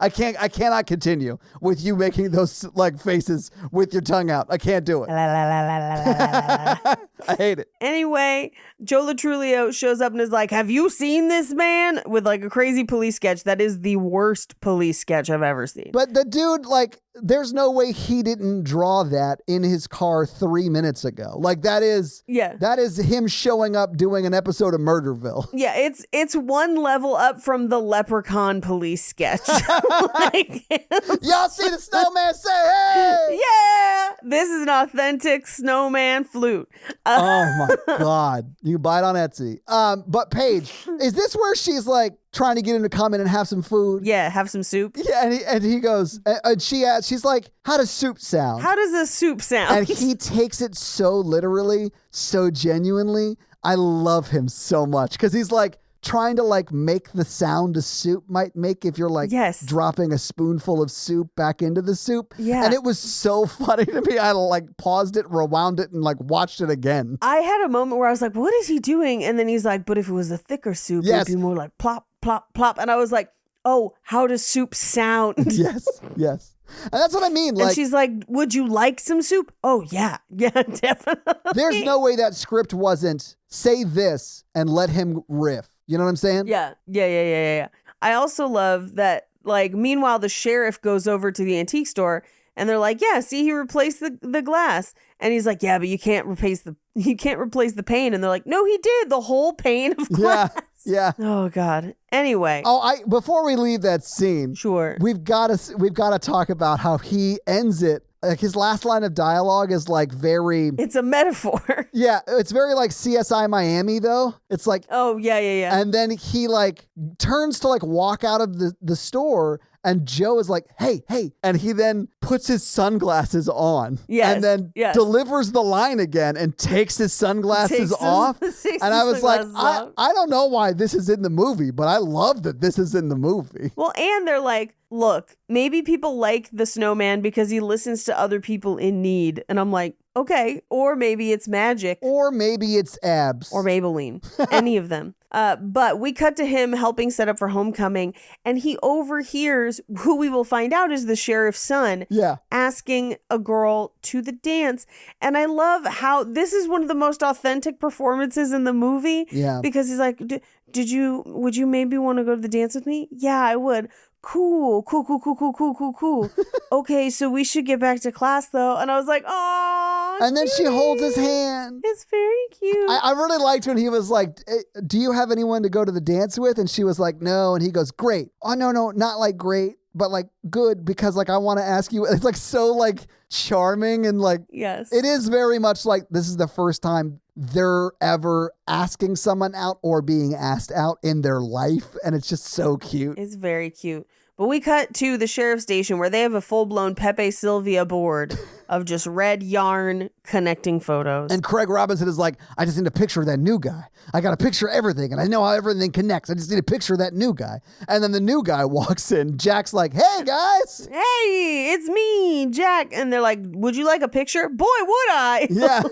I cannot continue with you making those like faces with your tongue out. I can't do it. I hate it. Anyway, Joe Latrulio shows up and is like, have you seen this man? With like a crazy police sketch. That is the worst police sketch I've ever seen. But the dude, like, there's no way he didn't draw that in his car 3 minutes ago. Like that is him showing up doing an episode of Murderville. Yeah, it's one level up from the Leprechaun police sketch. Like, Y'all see the snowman say, hey! yeah, this is an authentic snowman flute. Oh my God. You can buy it on Etsy. But Paige, is this where she's like trying to get him to come in and have some food? Yeah, have some soup. Yeah, and he goes, and she asks, she's like, how does soup sound? How does a soup sound? And he takes it so literally, so genuinely. I love him so much because he's like trying to like make the sound a soup might make if you're like dropping a spoonful of soup back into the soup. Yeah. And it was so funny to me. I like paused it, rewound it, and like watched it again. I had a moment where I was like, what is he doing? And then he's like, but if it was a thicker soup, it'd be more like plop, plop, plop. And I was like, oh, how does soup sound? Yes. And that's what I mean. Like, and she's like, would you like some soup? Oh, yeah, definitely. There's no way that script wasn't say this and let him riff. You know what I'm saying? Yeah. I also love that, like, meanwhile, the sheriff goes over to the antique store and they're like, yeah, see, he replaced the glass. And he's like, yeah, but you can't replace the pane. And they're like, no, he did the whole pane of glass. Yeah. Oh God. Anyway. Before we leave that scene, sure, we've got to talk about how he ends it. Like his last line of dialogue is like very. It's a metaphor. Yeah, it's very like CSI Miami though. It's like. Oh yeah. And then he like turns to like walk out of the store. And Joe is like, hey. And he then puts his sunglasses on. Yes. And then delivers the line again and takes his sunglasses off. And I was like, I don't know why this is in the movie, but I love that this is in the movie. Well, and they're like, look, maybe people like the snowman because he listens to other people in need. And I'm like, okay. Or maybe it's magic. Or maybe it's abs. Or Maybelline. Any of them. But we cut to him helping set up for homecoming, and he overhears who we will find out is the sheriff's son asking a girl to the dance. And I love how this is one of the most authentic performances in the movie. Yeah. Because he's like, would you maybe want to go to the dance with me? Yeah, I would. Cool. Okay, so we should get back to class though. And I was like, oh. And then she holds his hand. It's very cute. I really liked when he was like, do you have anyone to go to the dance with? And she was like, no. And he goes, great. Oh, no, not like great, but like good because like I want to ask you. It's like so like charming and like, yes, it is very much like this is the first time they're ever asking someone out or being asked out in their life. And it's just so cute. It's very cute. But we cut to the sheriff's station where they have a full-blown Pepe Sylvia board of just red yarn connecting photos. And Craig Robinson is like, I just need a picture of that new guy. I got a picture of everything, and I know how everything connects. I just need a picture of that new guy. And then the new guy walks in. Jack's like, hey, guys. Hey, it's me, Jack. And they're like, would you like a picture? Boy, would I. Yeah.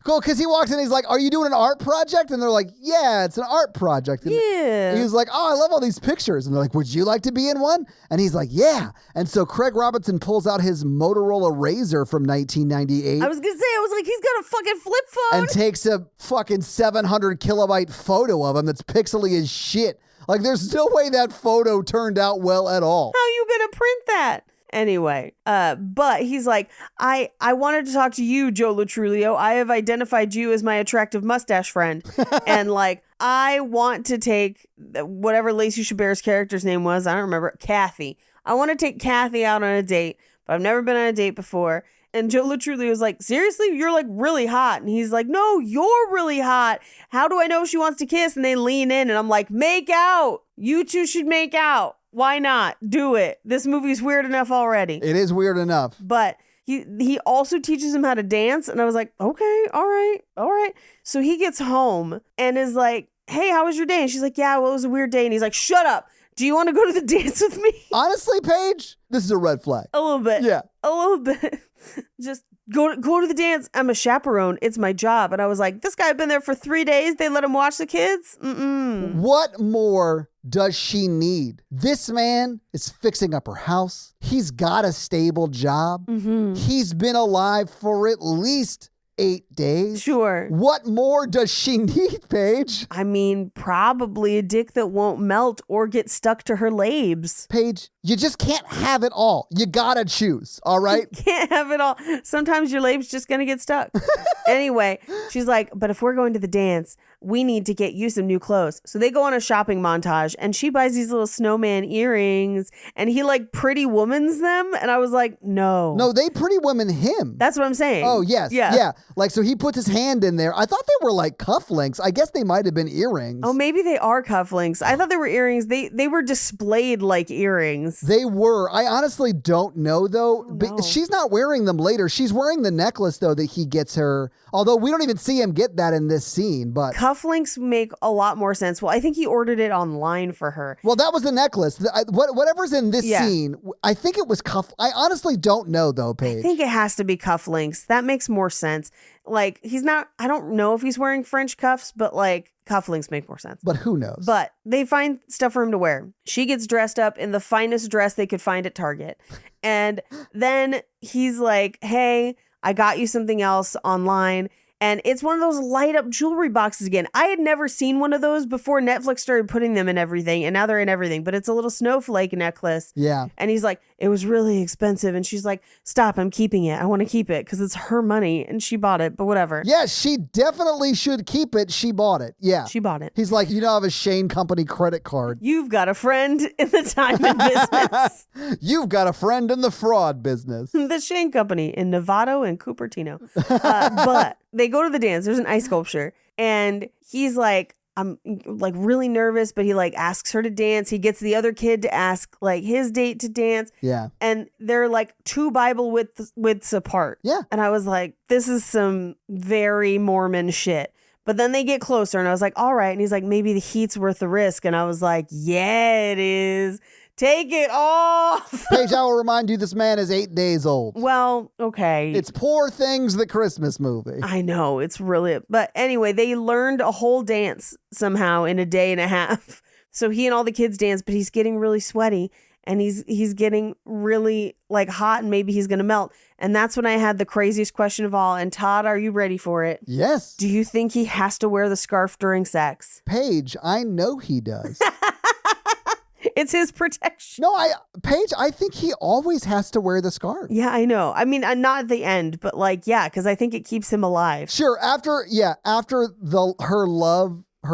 Cool, because he walks in, he's like, are you doing an art project? And they're like, yeah, it's an art project. And yeah. He was like, oh, I love all these pictures. And they're like, would you like to be in one? And he's like, yeah. And so Craig Robinson pulls out his Motorola Razr from 1998. I was going to say, I was like, he's got a fucking flip phone. And takes a fucking 700 kilobyte photo of him that's pixely as shit. Like, there's no way that photo turned out well at all. How you going to print that? Anyway, but he's like, I wanted to talk to you, Joe Latrulio. I have identified you as my attractive mustache friend. And like, I want to take whatever Lacey Chabert's character's name was. I don't remember. Kathy. I want to take Kathy out on a date, but I've never been on a date before. And Joe Latrulio was like, seriously? You're like really hot. And he's like, no, you're really hot. How do I know she wants to kiss? And they lean in and I'm like, make out. You two should make out. Why not? Do it. This movie's weird enough already. It is weird enough. But He also teaches him how to dance. And I was like, okay, all right. So he gets home and is like, hey, how was your day? And she's like, yeah, well, it was a weird day. And he's like, shut up. Do you want to go to the dance with me? Honestly, Paige, this is a red flag. A little bit. Yeah. A little bit. Just go to the dance. I'm a chaperone. It's my job. And I was like, this guy been there for 3 days. They let him watch the kids? Mm-mm. What more does she need? This man is fixing up her house. He's got a stable job. Mm-hmm. He's been alive for at least 8 days. Sure. What more does she need, Paige? I mean, probably a dick that won't melt or get stuck to her labes. Paige, you just can't have it all. You gotta choose, all right? Can't have it all. Sometimes your labe's just gonna get stuck. Anyway, she's like, but if we're going to the dance, we need to get you some new clothes. So they go on a shopping montage and she buys these little snowman earrings and he like pretty womans them. And I was like, no. No, they pretty women him. That's what I'm saying. Oh, yes. Yeah. Yeah. Like, so he puts his hand in there. I thought they were like cufflinks. I guess they might have been earrings. Oh, maybe they are cufflinks. I thought they were earrings. They were displayed like earrings. They were. I honestly don't know, though. No. She's not wearing them later. She's wearing the necklace, though, that he gets her. Although we don't even see him get that in this scene. But Cufflinks make a lot more sense. Well, I think he ordered it online for her. well, that was the necklace. Whatever's in this Yeah. scene, I think it was cuff. I honestly don't know, though, Paige. I think it has to be cufflinks. That makes more sense. Like, he's not, I don't know if he's wearing French cuffs, but like cufflinks make more sense. But who knows? But they find stuff for him to wear. She gets dressed up in the finest dress they could find at Target. And then he's like, hey, I got you something else online. And it's one of those light up jewelry boxes again. I had never seen one of those before Netflix started putting them in everything. And now they're in everything. But it's a little snowflake necklace. Yeah. And he's like, it was really expensive. And she's like, stop, I'm keeping it. I want to keep it because it's her money. And she bought it, but whatever. Yeah, she definitely should keep it. She bought it. Yeah. She bought it. He's like, you don't have a Shane Company credit card. You've got a friend in the diamond business. You've got a friend in the fraud business. The Shane Company in Novato and Cupertino. But they go to the dance. There's an ice sculpture. And he's like, I'm like really nervous, but he like asks her to dance. He gets the other kid to ask like his date to dance. Yeah. And they're like 2 Bible widths apart. Yeah. And I was like, this is some very Mormon shit. But then they get closer and I was like, all right. And he's like, maybe the heat's worth the risk. And I was like, yeah, it is. Take it off. Paige, I will remind you, this man is 8 days old. Well, okay. It's Poor Things, the Christmas movie. I know, it's really, but anyway, they learned a whole dance somehow in a day and a half. So he and all the kids dance, but he's getting really sweaty and he's getting really like hot and maybe he's going to melt. And that's when I had the craziest question of all. And Todd, are you ready for it? Yes. Do you think he has to wear the scarf during sex? Paige, I know he does. It's his protection. No, Paige, I think he always has to wear the scarf. Yeah, I know. I mean, not at the end, but like, yeah, because I think it keeps him alive. Sure, after her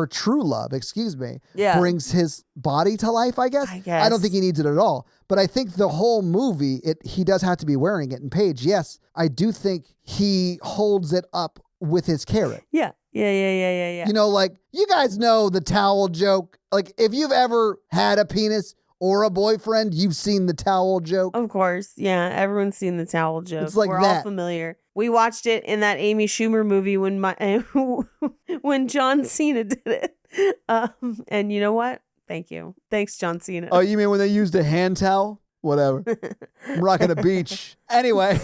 true love, Yeah. brings his body to life, I guess. I don't think he needs it at all. But I think the whole movie, he does have to be wearing it. And Paige, yes, I do think he holds it up with his carrot. Yeah. You know, like, you guys know the towel joke. Like, if you've ever had a penis or a boyfriend, you've seen the towel joke. Of course. Yeah. Everyone's seen the towel joke. It's like We're that. all familiar. We watched it in that Amy Schumer movie when when John Cena did it. And you know what? Thank you. Thanks, John Cena. Oh, you mean when they used a hand towel? Whatever. I'm rocking a beach. Anyway,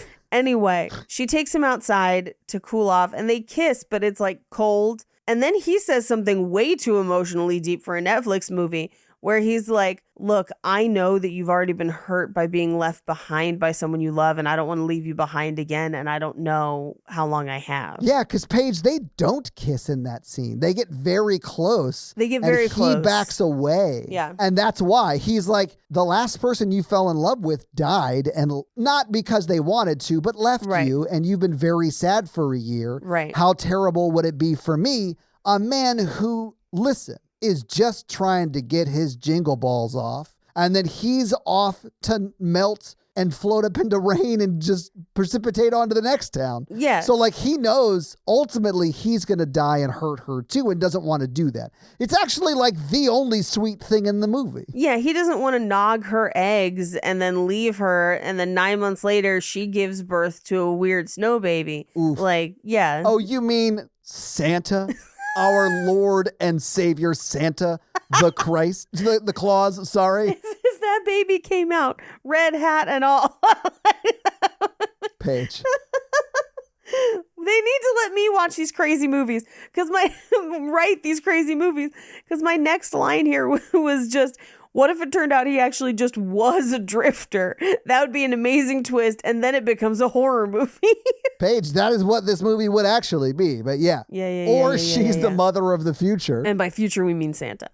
she takes him outside to cool off and they kiss, but it's like cold. And then he says something way too emotionally deep for a Netflix movie where he's like, look, I know that you've already been hurt by being left behind by someone you love, and I don't want to leave you behind again, and I don't know how long I have. Yeah, because Paige, they don't kiss in that scene. They get very close. Close. He backs away. Yeah. And that's why. He's like, the last person you fell in love with died, and not because they wanted to, but left you, and you've been very sad for a year. Right. How terrible would it be for me, a man who, listen, is just trying to get his jingle balls off, and then he's off to melt and float up into rain and just precipitate onto the next town. Yeah. So like he knows ultimately he's going to die and hurt her too and doesn't want to do that. It's actually like the only sweet thing in the movie. Yeah, he doesn't want to nog her eggs and then leave her, and then 9 months later she gives birth to a weird snow baby. Oof. Like, yeah. Oh, you mean Santa? Our Lord and Savior Santa, the Christ, the Claus, sorry. If that baby came out, red hat and all. Paige. They need to let me watch these crazy movies because write these crazy movies because my next line here was just, what if it turned out he actually just was a drifter? That would be an amazing twist, and then it becomes a horror movie. Paige, that is what this movie would actually be, but yeah. Or she's the mother of the future. And by future, we mean Santa.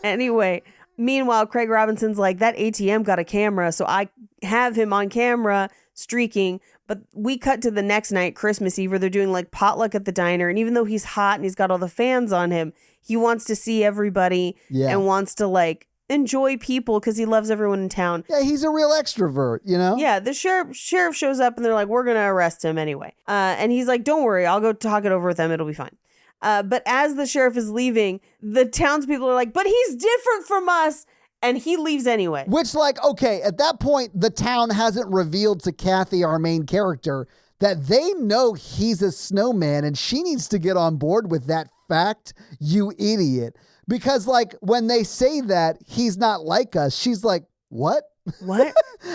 Anyway, meanwhile, Craig Robinson's like, that ATM got a camera, so I have him on camera streaking. But we cut to the next night, Christmas Eve, where they're doing like potluck at the diner. And even though he's hot and he's got all the fans on him, he wants to see everybody and wants to like enjoy people because he loves everyone in town. Yeah, he's a real extrovert, you know? Yeah, the sheriff shows up and they're like, we're going to arrest him anyway. And he's like, don't worry, I'll go talk it over with them. It'll be fine. But as the sheriff is leaving, the townspeople are like, but he's different from us. And he leaves anyway. Which, like, okay, at that point, the town hasn't revealed to Kathy, our main character, that they know he's a snowman and she needs to get on board with that fact, you idiot. Because, like, when they say that he's not like us, she's like, what? What?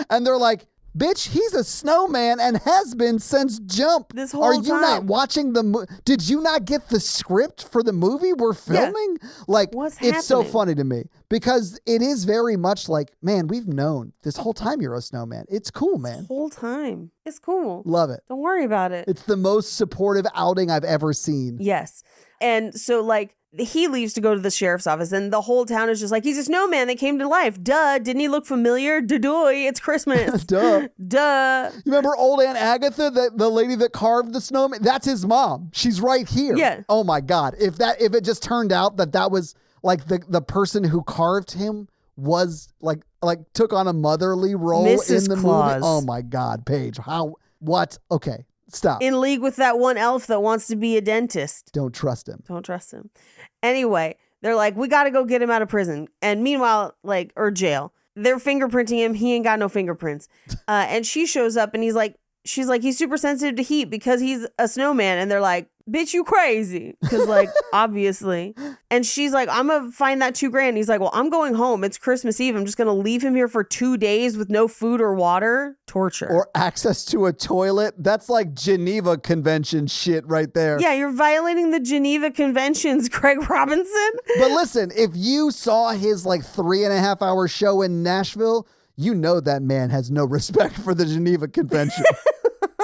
And they're like, bitch, he's a snowman and has been since Jump. This whole Are you time. not watching the Did you not get the script for the movie we're filming? Yeah. Like, what's it's so happening? funny to me because it is very much like, man, we've known this whole time you're a snowman. It's cool, man. This whole time. It's cool. Love it. Don't worry about it. It's the most supportive outing I've ever seen. Yes. And so, like, he leaves to go to the sheriff's office, and the whole town is just like, he's a snowman that came to life. Duh. Didn't he look familiar? Duh-doy. It's Christmas. Duh. Duh. You remember old Aunt Agatha, the lady that carved the snowman? That's his mom. She's right here. Yeah. Oh my God. If it just turned out that was like the person who carved him was like took on a motherly role Mrs. in the Claus. movie. Oh my God, Paige. What? Okay. Stop. In league with that one elf that wants to be a dentist. Don't trust him. Don't trust him. Anyway, they're like, we got to go get him out of prison. And meanwhile, or jail, they're fingerprinting him. He ain't got no fingerprints. And she shows up and she's like, he's super sensitive to heat because he's a snowman. And they're like, bitch, you crazy. Because, like, obviously. And she's like, I'm going to find that $2,000. He's like, well, I'm going home. It's Christmas Eve. I'm just going to leave him here for 2 days with no food or water. Torture. Or access to a toilet. That's like Geneva Convention shit right there. Yeah, you're violating the Geneva Conventions, Craig Robinson. But listen, if you saw his like 3.5 hour show in Nashville, you know that man has no respect for the Geneva Convention.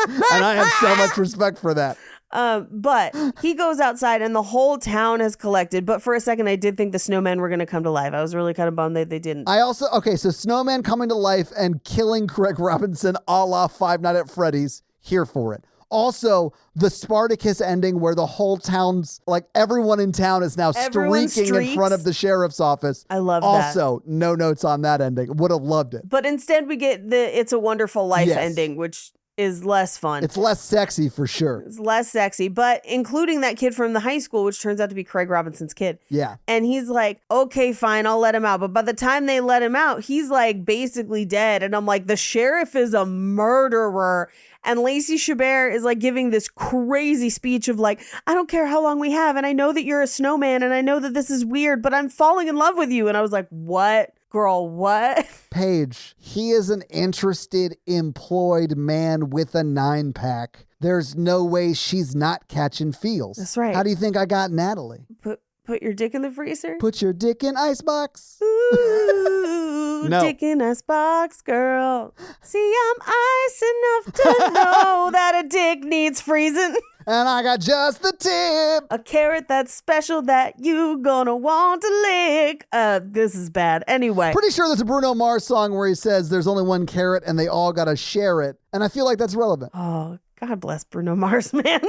And I have so much respect for that. But he goes outside and the whole town has collected. But for a second, I did think the snowmen were going to come to life. I was really kind of bummed that they didn't. So snowman coming to life and killing Craig Robinson a la Five Nights at Freddy's, here for it. Also, the Spartacus ending where the whole town's, like everyone in town is now streaking in front of the sheriff's office. I love that. Also, no notes on that ending. Would have loved it. But instead we get the It's a Wonderful Life ending, which is less fun. It's less sexy for sure. It's less sexy, but including that kid from the high school, which turns out to be Craig Robinson's kid. Yeah. And he's like, okay, fine, I'll let him out. But by the time they let him out, he's like basically dead. And I'm like, the sheriff is a murderer. And Lacey Chabert is like giving this crazy speech of like, I don't care how long we have. And I know that you're a snowman and I know that this is weird, but I'm falling in love with you. And I was like, what? Girl, what? Paige, he is an interested, employed man with a 9-pack. There's no way she's not catching feels. That's right. How do you think I got Natalie? Put your dick in the freezer? Put your dick in icebox. Ooh, No. Dick in icebox, girl. See, I'm ice enough to know that a dick needs freezing. And I got just the tip. A carrot that's special that you gonna want to lick. This is bad. Anyway. Pretty sure there's a Bruno Mars song where he says there's only one carrot and they all gotta share it. And I feel like that's relevant. Oh, God bless Bruno Mars, man.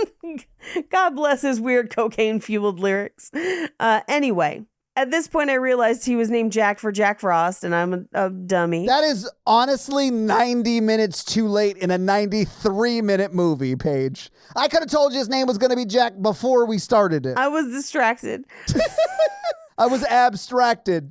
God bless his weird cocaine-fueled lyrics. Anyway, At this point, I realized he was named Jack for Jack Frost, and I'm a dummy. That is honestly 90 minutes too late in a 93-minute movie, Paige. I could have told you his name was going to be Jack before we started it. I was distracted. I was abstracted.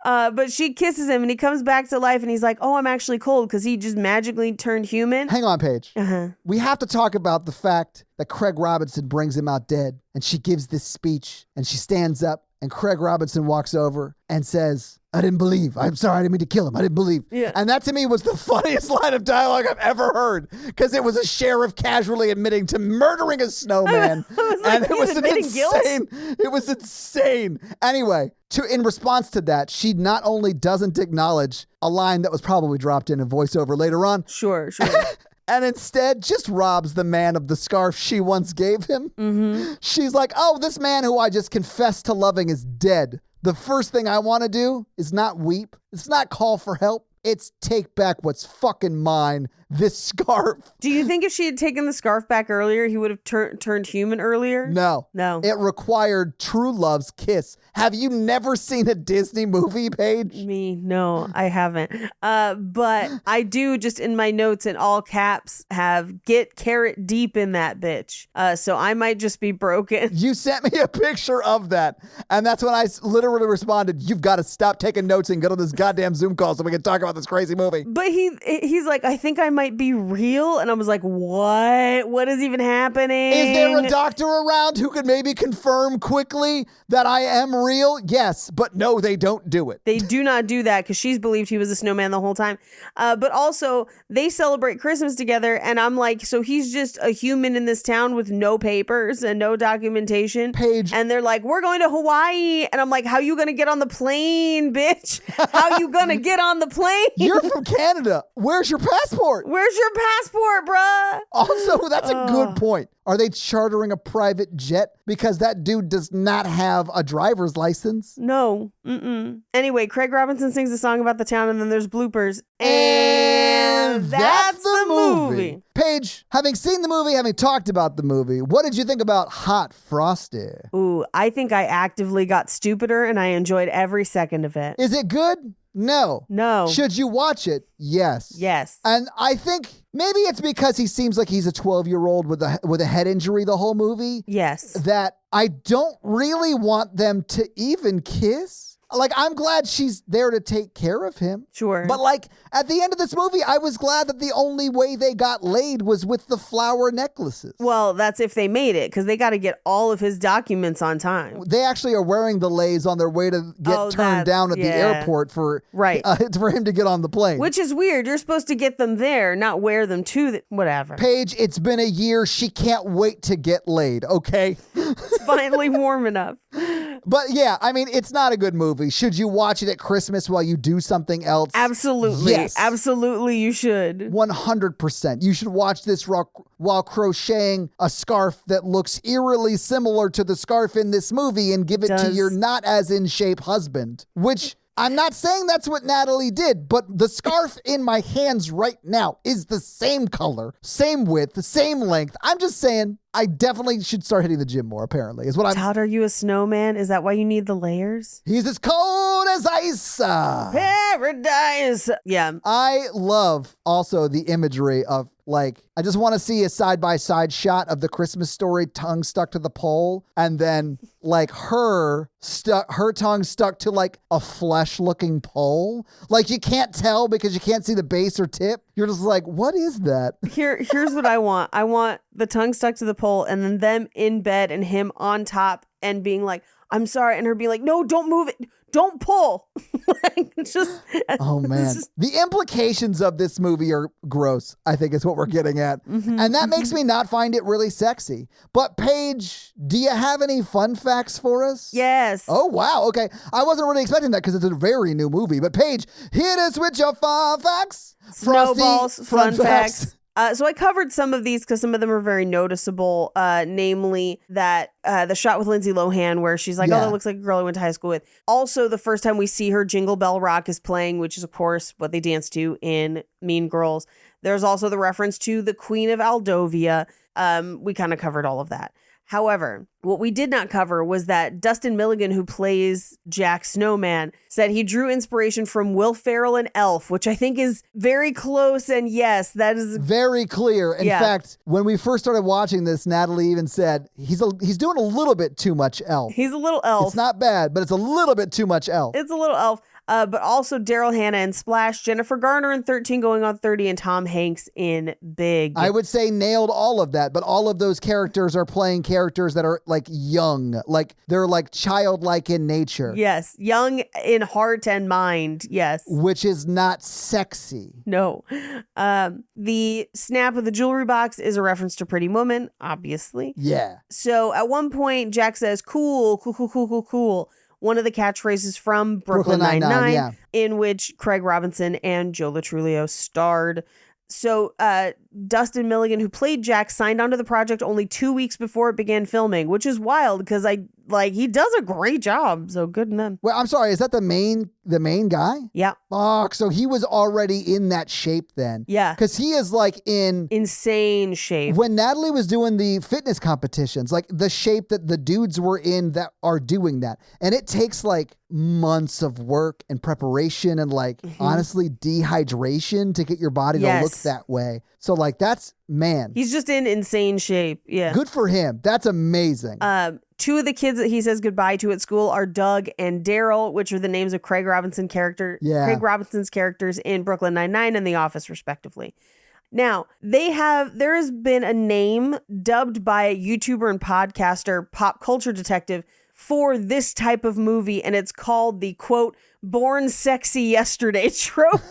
But she kisses him and he comes back to life and he's like, oh, I'm actually cold because he just magically turned human. Hang on, Paige. Uh-huh. We have to talk about the fact that Craig Robinson brings him out dead, and she gives this speech and she stands up and Craig Robinson walks over and says, I didn't believe. I'm sorry, I didn't mean to kill him. I didn't believe. Yeah. And that to me was the funniest line of dialogue I've ever heard, because it was a sheriff casually admitting to murdering a snowman. Like, and he's admitting guilt? It was insane. Anyway, in response to that, she not only doesn't acknowledge a line that was probably dropped in a voiceover later on, Sure. and instead just robs the man of the scarf she once gave him. Mm-hmm. She's like, oh, this man who I just confessed to loving is dead. The first thing I want to do is not weep. It's not call for help. It's take back what's fucking mine, this scarf. Do you think if she had taken the scarf back earlier, he would have turned human earlier? No. It required true love's kiss. Have you never seen a Disney movie, Paige? Me? No, I haven't. But I do, just in my notes in all caps, have get carrot deep in that bitch. So I might just be broken. You sent me a picture of that. And that's when I literally responded, you've got to stop taking notes and get on this goddamn Zoom call so we can talk about this crazy movie. But he's like, I think I might be real. And I was like, what? What is even happening? Is there a doctor around who could maybe confirm quickly that I am real? Yes, but no, they don't do it. They do not do that because she's believed he was a snowman the whole time. But also, they celebrate Christmas together. And I'm like, so he's just a human in this town with no papers and no documentation. Paige. And they're like, we're going to Hawaii. And I'm like, how you going to get on the plane, bitch? How you going to get on the plane? You're from Canada. Where's your passport? Where's your passport, bruh? Also, that's a good point. Are they chartering a private jet? Because that dude does not have a driver's license. No. Anyway, Craig Robinson sings a song about the town and then there's bloopers. And that's the movie. Paige, having seen the movie, having talked about the movie, what did you think about Hot Frosty? Ooh, I think I actively got stupider and I enjoyed every second of it. Is it good? No. Should you watch it? Yes. And I think maybe it's because he seems like he's a 12-year-old with a head injury the whole movie. Yes. That I don't really want them to even kiss. Like, I'm glad she's there to take care of him. Sure. But like, at the end of this movie, I was glad that the only way they got laid was with the flower necklaces. Well, that's if they made it, because they got to get all of his documents on time. They actually are wearing the leis on their way to get turned down at the airport for him to get on the plane. Which is weird. You're supposed to get them there, not wear them to whatever. Paige, it's been a year. She can't wait to get laid, okay? It's finally warm enough. But yeah, I mean, it's not a good movie. Should you watch it at Christmas while you do something else? Absolutely. Yes. Absolutely, you should. 100%. You should watch this while crocheting a scarf that looks eerily similar to the scarf in this movie and give it to your not as in shape husband, which I'm not saying that's what Natalie did, but the scarf in my hands right now is the same color, same width, same length. I'm just saying I definitely should start hitting the gym more, apparently, is what I'm... Todd, are you a snowman? Is that why you need the layers? He's as cold as ice. Paradise. Yeah. I love also the imagery of, like, I just want to see a side-by-side shot of the Christmas Story tongue stuck to the pole, and then, like, her tongue stuck to, like, a flesh-looking pole. Like, you can't tell because you can't see the base or tip. You're just like, what is that? Here's what I want. I want the tongue stuck to the pole and then them in bed and him on top and being like, I'm sorry. And her being like, no, don't move it. Don't pull. Oh, man. The implications of this movie are gross, I think is what we're getting at. And that makes me not find it really sexy. But Paige, do you have any fun facts for us? Yes. Oh, wow. Okay. I wasn't really expecting that because it's a very new movie. But Paige, hit us with your fun facts. Snowballs, fun facts. So I covered some of these because some of them are very noticeable, namely that the shot with Lindsay Lohan where she's like, oh, that looks like a girl I went to high school with. Also, the first time we see her, Jingle Bell Rock is playing, which is, of course, what they dance to in Mean Girls. There's also the reference to the Queen of Aldovia. We kind of covered all of that. However, what we did not cover was that Dustin Milligan, who plays Jack Snowman, said he drew inspiration from Will Ferrell and Elf, which I think is very close. And yes, that is very clear. In fact, when we first started watching this, Natalie even said he's doing a little bit too much Elf. He's a little Elf. It's not bad, but it's a little bit too much Elf. It's a little Elf. But also Daryl Hannah in Splash, Jennifer Garner in 13 Going on 30, and Tom Hanks in Big. I would say nailed all of that, but all of those characters are playing characters that are like young, like they're like childlike in nature. Yes, young in heart and mind, yes. Which is not sexy. No. The snap of the jewelry box is a reference to Pretty Woman, obviously. Yeah. So at one point, Jack says, cool, cool, cool, cool, cool, cool. One of the catchphrases from Brooklyn Nine-Nine, yeah. in which Craig Robinson and Joe Latrulio starred. So Dustin Milligan, who played Jack, signed onto the project only 2 weeks before it began filming, which is wild because he does a great job. So good on them. Well, I'm sorry, is that the main guy? Yeah. Fuck, so he was already in that shape then. Yeah. Because he is like in insane shape. When Natalie was doing the fitness competitions, like the shape that the dudes were in that are doing that. And it takes like months of work and preparation and like honestly dehydration to get your body to look that way. So like that's, man. He's just in insane shape. Yeah. Good for him. That's amazing. Two of the kids that he says goodbye to at school are Doug and Daryl, which are the names of Craig Robinson's characters in Brooklyn Nine-Nine and The Office, respectively. Now, there has been a name dubbed by a YouTuber and podcaster, Pop Culture Detective, for this type of movie, and it's called the, quote, born sexy yesterday trope,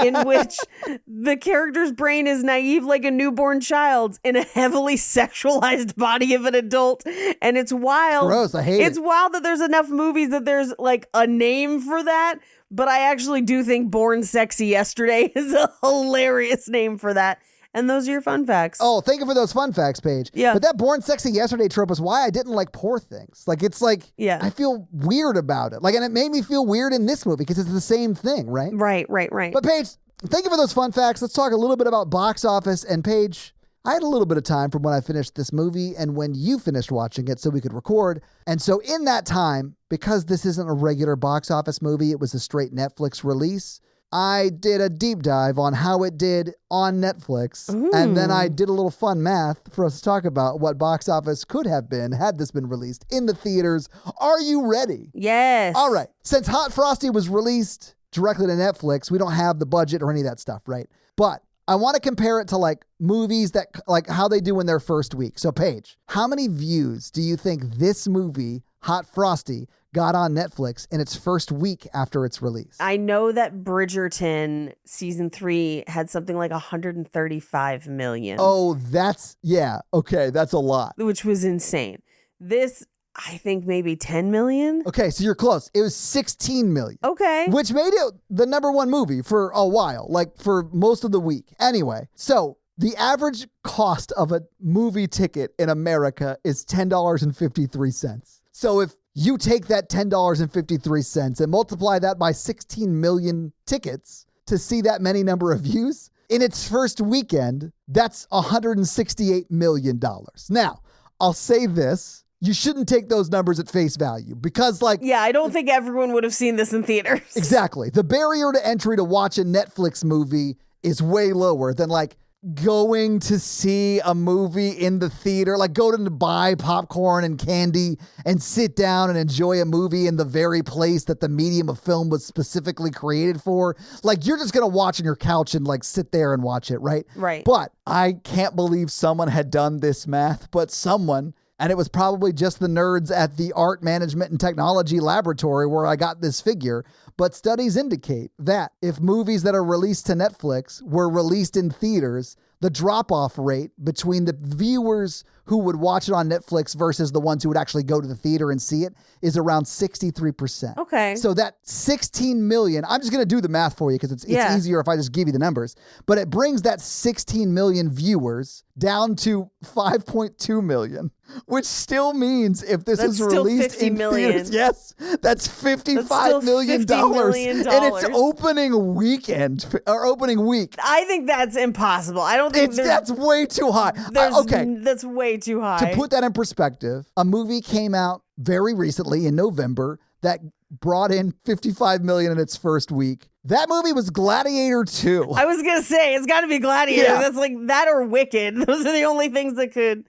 in which the character's brain is naive like a newborn child's in a heavily sexualized body of an adult. And it's wild. Gross, I hate it. It's wild that there's enough movies that there's like a name for that. But I actually do think Born Sexy Yesterday is a hilarious name for that. And those are your fun facts. Oh, thank you for those fun facts, Paige. Yeah. But that Born Sexy Yesterday trope is why I didn't like Poor Things. Like, it's like, I feel weird about it. Like, and it made me feel weird in this movie because it's the same thing, right? Right. But Paige, thank you for those fun facts. Let's talk a little bit about box office. And Paige, I had a little bit of time from when I finished this movie and when you finished watching it so we could record. And so in that time, because this isn't a regular box office movie, it was a straight Netflix release, I did a deep dive on how it did on Netflix. And then I did a little fun math for us to talk about what box office could have been had this been released in the theaters. Are you ready? Yes. All right. Since Hot Frosty was released directly to Netflix, we don't have the budget or any of that stuff, right? But I want to compare it to like movies that like how they do in their first week. So Paige, how many views do you think this movie, Hot Frosty, got on Netflix in its first week after its release? I know that Bridgerton season 3 had something like 135 million. Oh, that's a lot. Which was insane. This, I think maybe 10 million. Okay, so you're close. It was 16 million. Okay. Which made it the number one movie for a while, like for most of the week. Anyway, so the average cost of a movie ticket in America is $10.53. So if you take that $10.53 and multiply that by 16 million tickets to see that many number of views, in its first weekend, that's $168 million. Now, I'll say this. You shouldn't take those numbers at face value because I don't think everyone would have seen this in theaters. Exactly. The barrier to entry to watch a Netflix movie is way lower than going to see a movie in the theater, go to buy popcorn and candy and sit down and enjoy a movie in the very place that the medium of film was specifically created for. You're just going to watch on your couch and sit there and watch it, right? Right. But I can't believe someone had done this math, but someone, and it was probably just the nerds at the Art Management and Technology Laboratory where I got this figure. But studies indicate that if movies that are released to Netflix were released in theaters, the drop-off rate between the viewers who would watch it on Netflix versus the ones who would actually go to the theater and see it is around 63%. Okay. So that 16 million, I'm just going to do the math for you because it's easier if I just give you the numbers. But it brings that 16 million viewers down to 5.2 million, which still means if this is released in theaters, that's $55 million in its opening weekend or opening week. I think that's impossible. I don't think that's way too high. That's way way too high. To put that in perspective, a movie came out very recently in November that brought in $55 million in its first week. That movie was Gladiator 2. I was going to say, it's got to be Gladiator. Yeah. That's like that or Wicked. Those are the only things that could,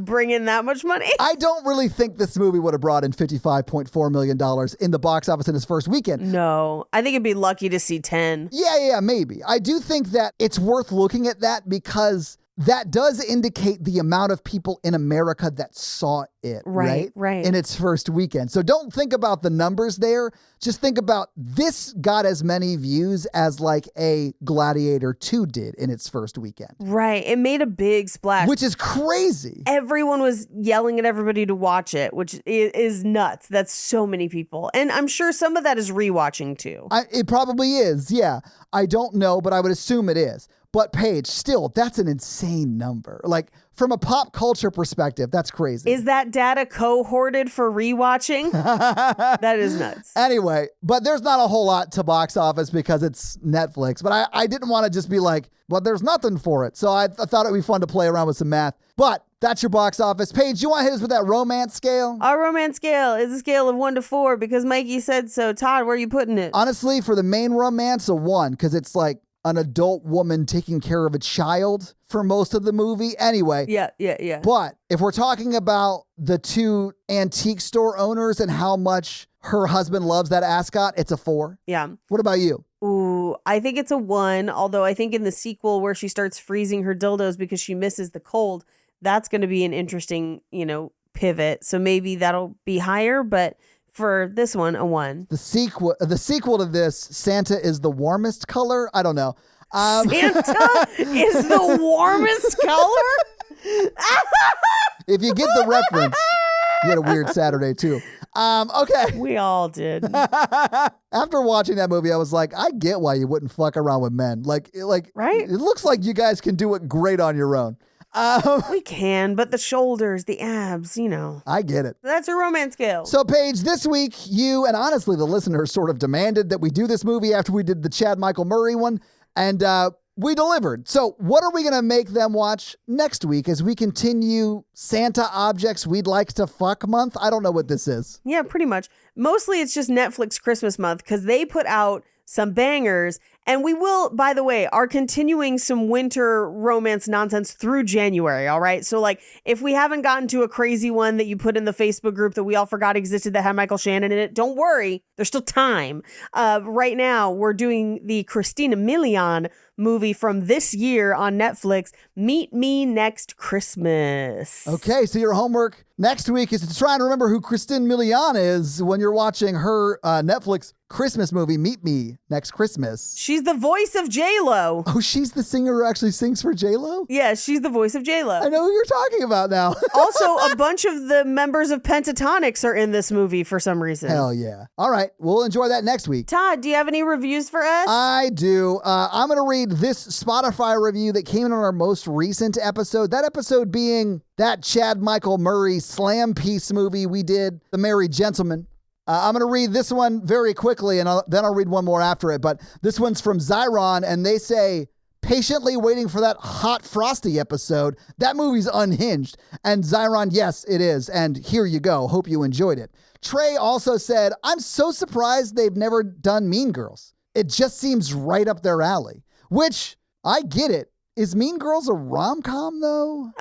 bring in that much money. I don't really think this movie would have brought in $55.4 million in the box office in its first weekend. No, I think it'd be lucky to see 10. Yeah, maybe. I do think that it's worth looking at that because that does indicate the amount of people in America that saw it, right? In its first weekend. So don't think about the numbers there. Just think about this got as many views as like a Gladiator 2 did in its first weekend. Right. It made a big splash. Which is crazy. Everyone was yelling at everybody to watch it, which is nuts. That's so many people. And I'm sure some of that is rewatching too. It probably is, yeah. I don't know, but I would assume it is. But Paige, still, that's an insane number. Like, from a pop culture perspective, that's crazy. Is that data cohorted for rewatching? That is nuts. Anyway, but there's not a whole lot to box office because it's Netflix. But I didn't want to just be like, well, there's nothing for it. So I thought it would be fun to play around with some math. But that's your box office. Paige, you want to hit us with that romance scale? Our romance scale is a scale of 1 to 4 because Mikey said so. Todd, where are you putting it? Honestly, for the main romance, a 1, because it's like an adult woman taking care of a child for most of the movie. Anyway. Yeah. But if we're talking about the two antique store owners and how much her husband loves that ascot, it's a 4. Yeah. What about you? Ooh, I think it's a 1, although I think in the sequel where she starts freezing her dildos because she misses the cold, that's going to be an interesting, pivot. So maybe that'll be higher, but for this one, a 1. The sequel to this, Santa is the warmest color? I don't know. Santa is the warmest color? If you get the reference, you had a weird Saturday too. Okay. We all did. After watching that movie, I was like, I get why you wouldn't fuck around with men. Like, right? It looks like you guys can do it great on your own. We can, but the shoulders, the abs, I get it. That's a romance scale. So, Paige, this week, you and honestly the listeners sort of demanded that we do this movie after we did the Chad Michael Murray one, and we delivered. So what are we going to make them watch next week as we continue Santa Objects We'd Like to Fuck month? I don't know what this is. Yeah, pretty much. Mostly it's just Netflix Christmas month because they put out some bangers. And we will, by the way, are continuing some winter romance nonsense through January, all right? So, like, if we haven't gotten to a crazy one that you put in the Facebook group that we all forgot existed that had Michael Shannon in it, don't worry. There's still time. Right now, we're doing the Christina Milian movie from this year on Netflix, Meet Me Next Christmas. Okay, so your homework next week is to try and remember who Christine Milian is when you're watching her Netflix Christmas movie, Meet Me Next Christmas. She's the voice of J-Lo. Oh, she's the singer who actually sings for J-Lo? Yeah, she's the voice of J-Lo. I know who you're talking about now. Also, a bunch of the members of Pentatonics are in this movie for some reason. Hell yeah. All right, we'll enjoy that next week. Todd, do you have any reviews for us? I do. I'm going to read this Spotify review that came in on our most recent episode. That episode being that Chad Michael Murray slam piece movie we did, The Merry Gentleman. I'm going to read this one very quickly, and then I'll read one more after it. But this one's from Zyron, and they say, patiently waiting for that hot Frosty episode. That movie's unhinged. And Zyron, yes, it is. And here you go. Hope you enjoyed it. Trey also said, I'm so surprised they've never done Mean Girls. It just seems right up their alley. Which, I get it. Is Mean Girls a rom-com, though?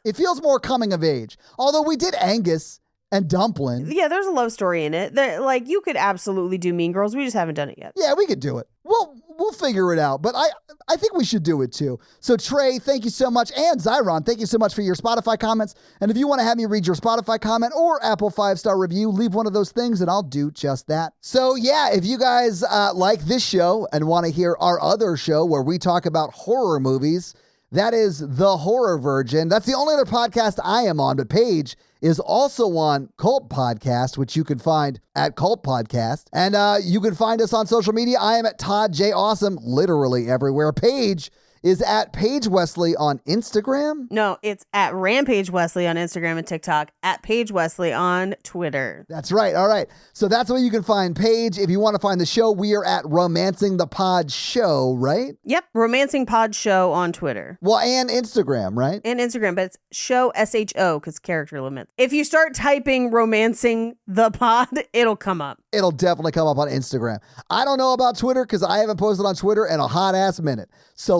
It feels more coming of age. Although we did Angus and Dumplin'. Yeah, there's a love story in it. Like, you could absolutely do Mean Girls. We just haven't done it yet. Yeah, we could do it. We'll figure it out. But I think we should do it too. So Trey, thank you so much. And Zyron, thank you so much for your Spotify comments. And if you want to have me read your Spotify comment or Apple 5-star review, leave one of those things and I'll do just that. So yeah, if you guys like this show and want to hear our other show where we talk about horror movies, that is The Horror Virgin. That's the only other podcast I am on, but Paige is also on Cult Podcast, which you can find at Cult Podcast. And you can find us on social media. I am at Todd J. Awesome, literally everywhere. Paige is at Paige Wesley on Instagram. No, it's at Rampage Wesley on Instagram and TikTok, at Paige Wesley on Twitter. That's right. All right. So that's where you can find Paige. If you want to find the show, we are at Romancing the Pod Show, right? Yep, Romancing Pod Show on Twitter. Well, and Instagram, right? And Instagram, but it's show SHO because character limits. If you start typing Romancing the Pod, it'll come up. It'll definitely come up on Instagram. I don't know about Twitter because I haven't posted on Twitter in a hot ass minute. So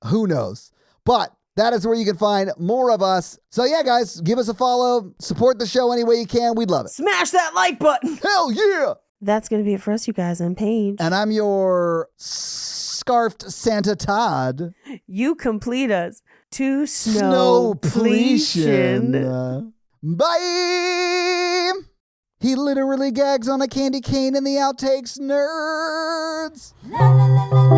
who knows? But that is where you can find more of us. So yeah, guys, give us a follow. Support the show any way you can. We'd love it. Smash that like button. Hell yeah. That's going to be it for us, you guys. I'm Paige. And I'm your scarfed Santa Todd. You complete us to snowpletion. Bye. He literally gags on a candy cane in the outtakes, nerds. La la la la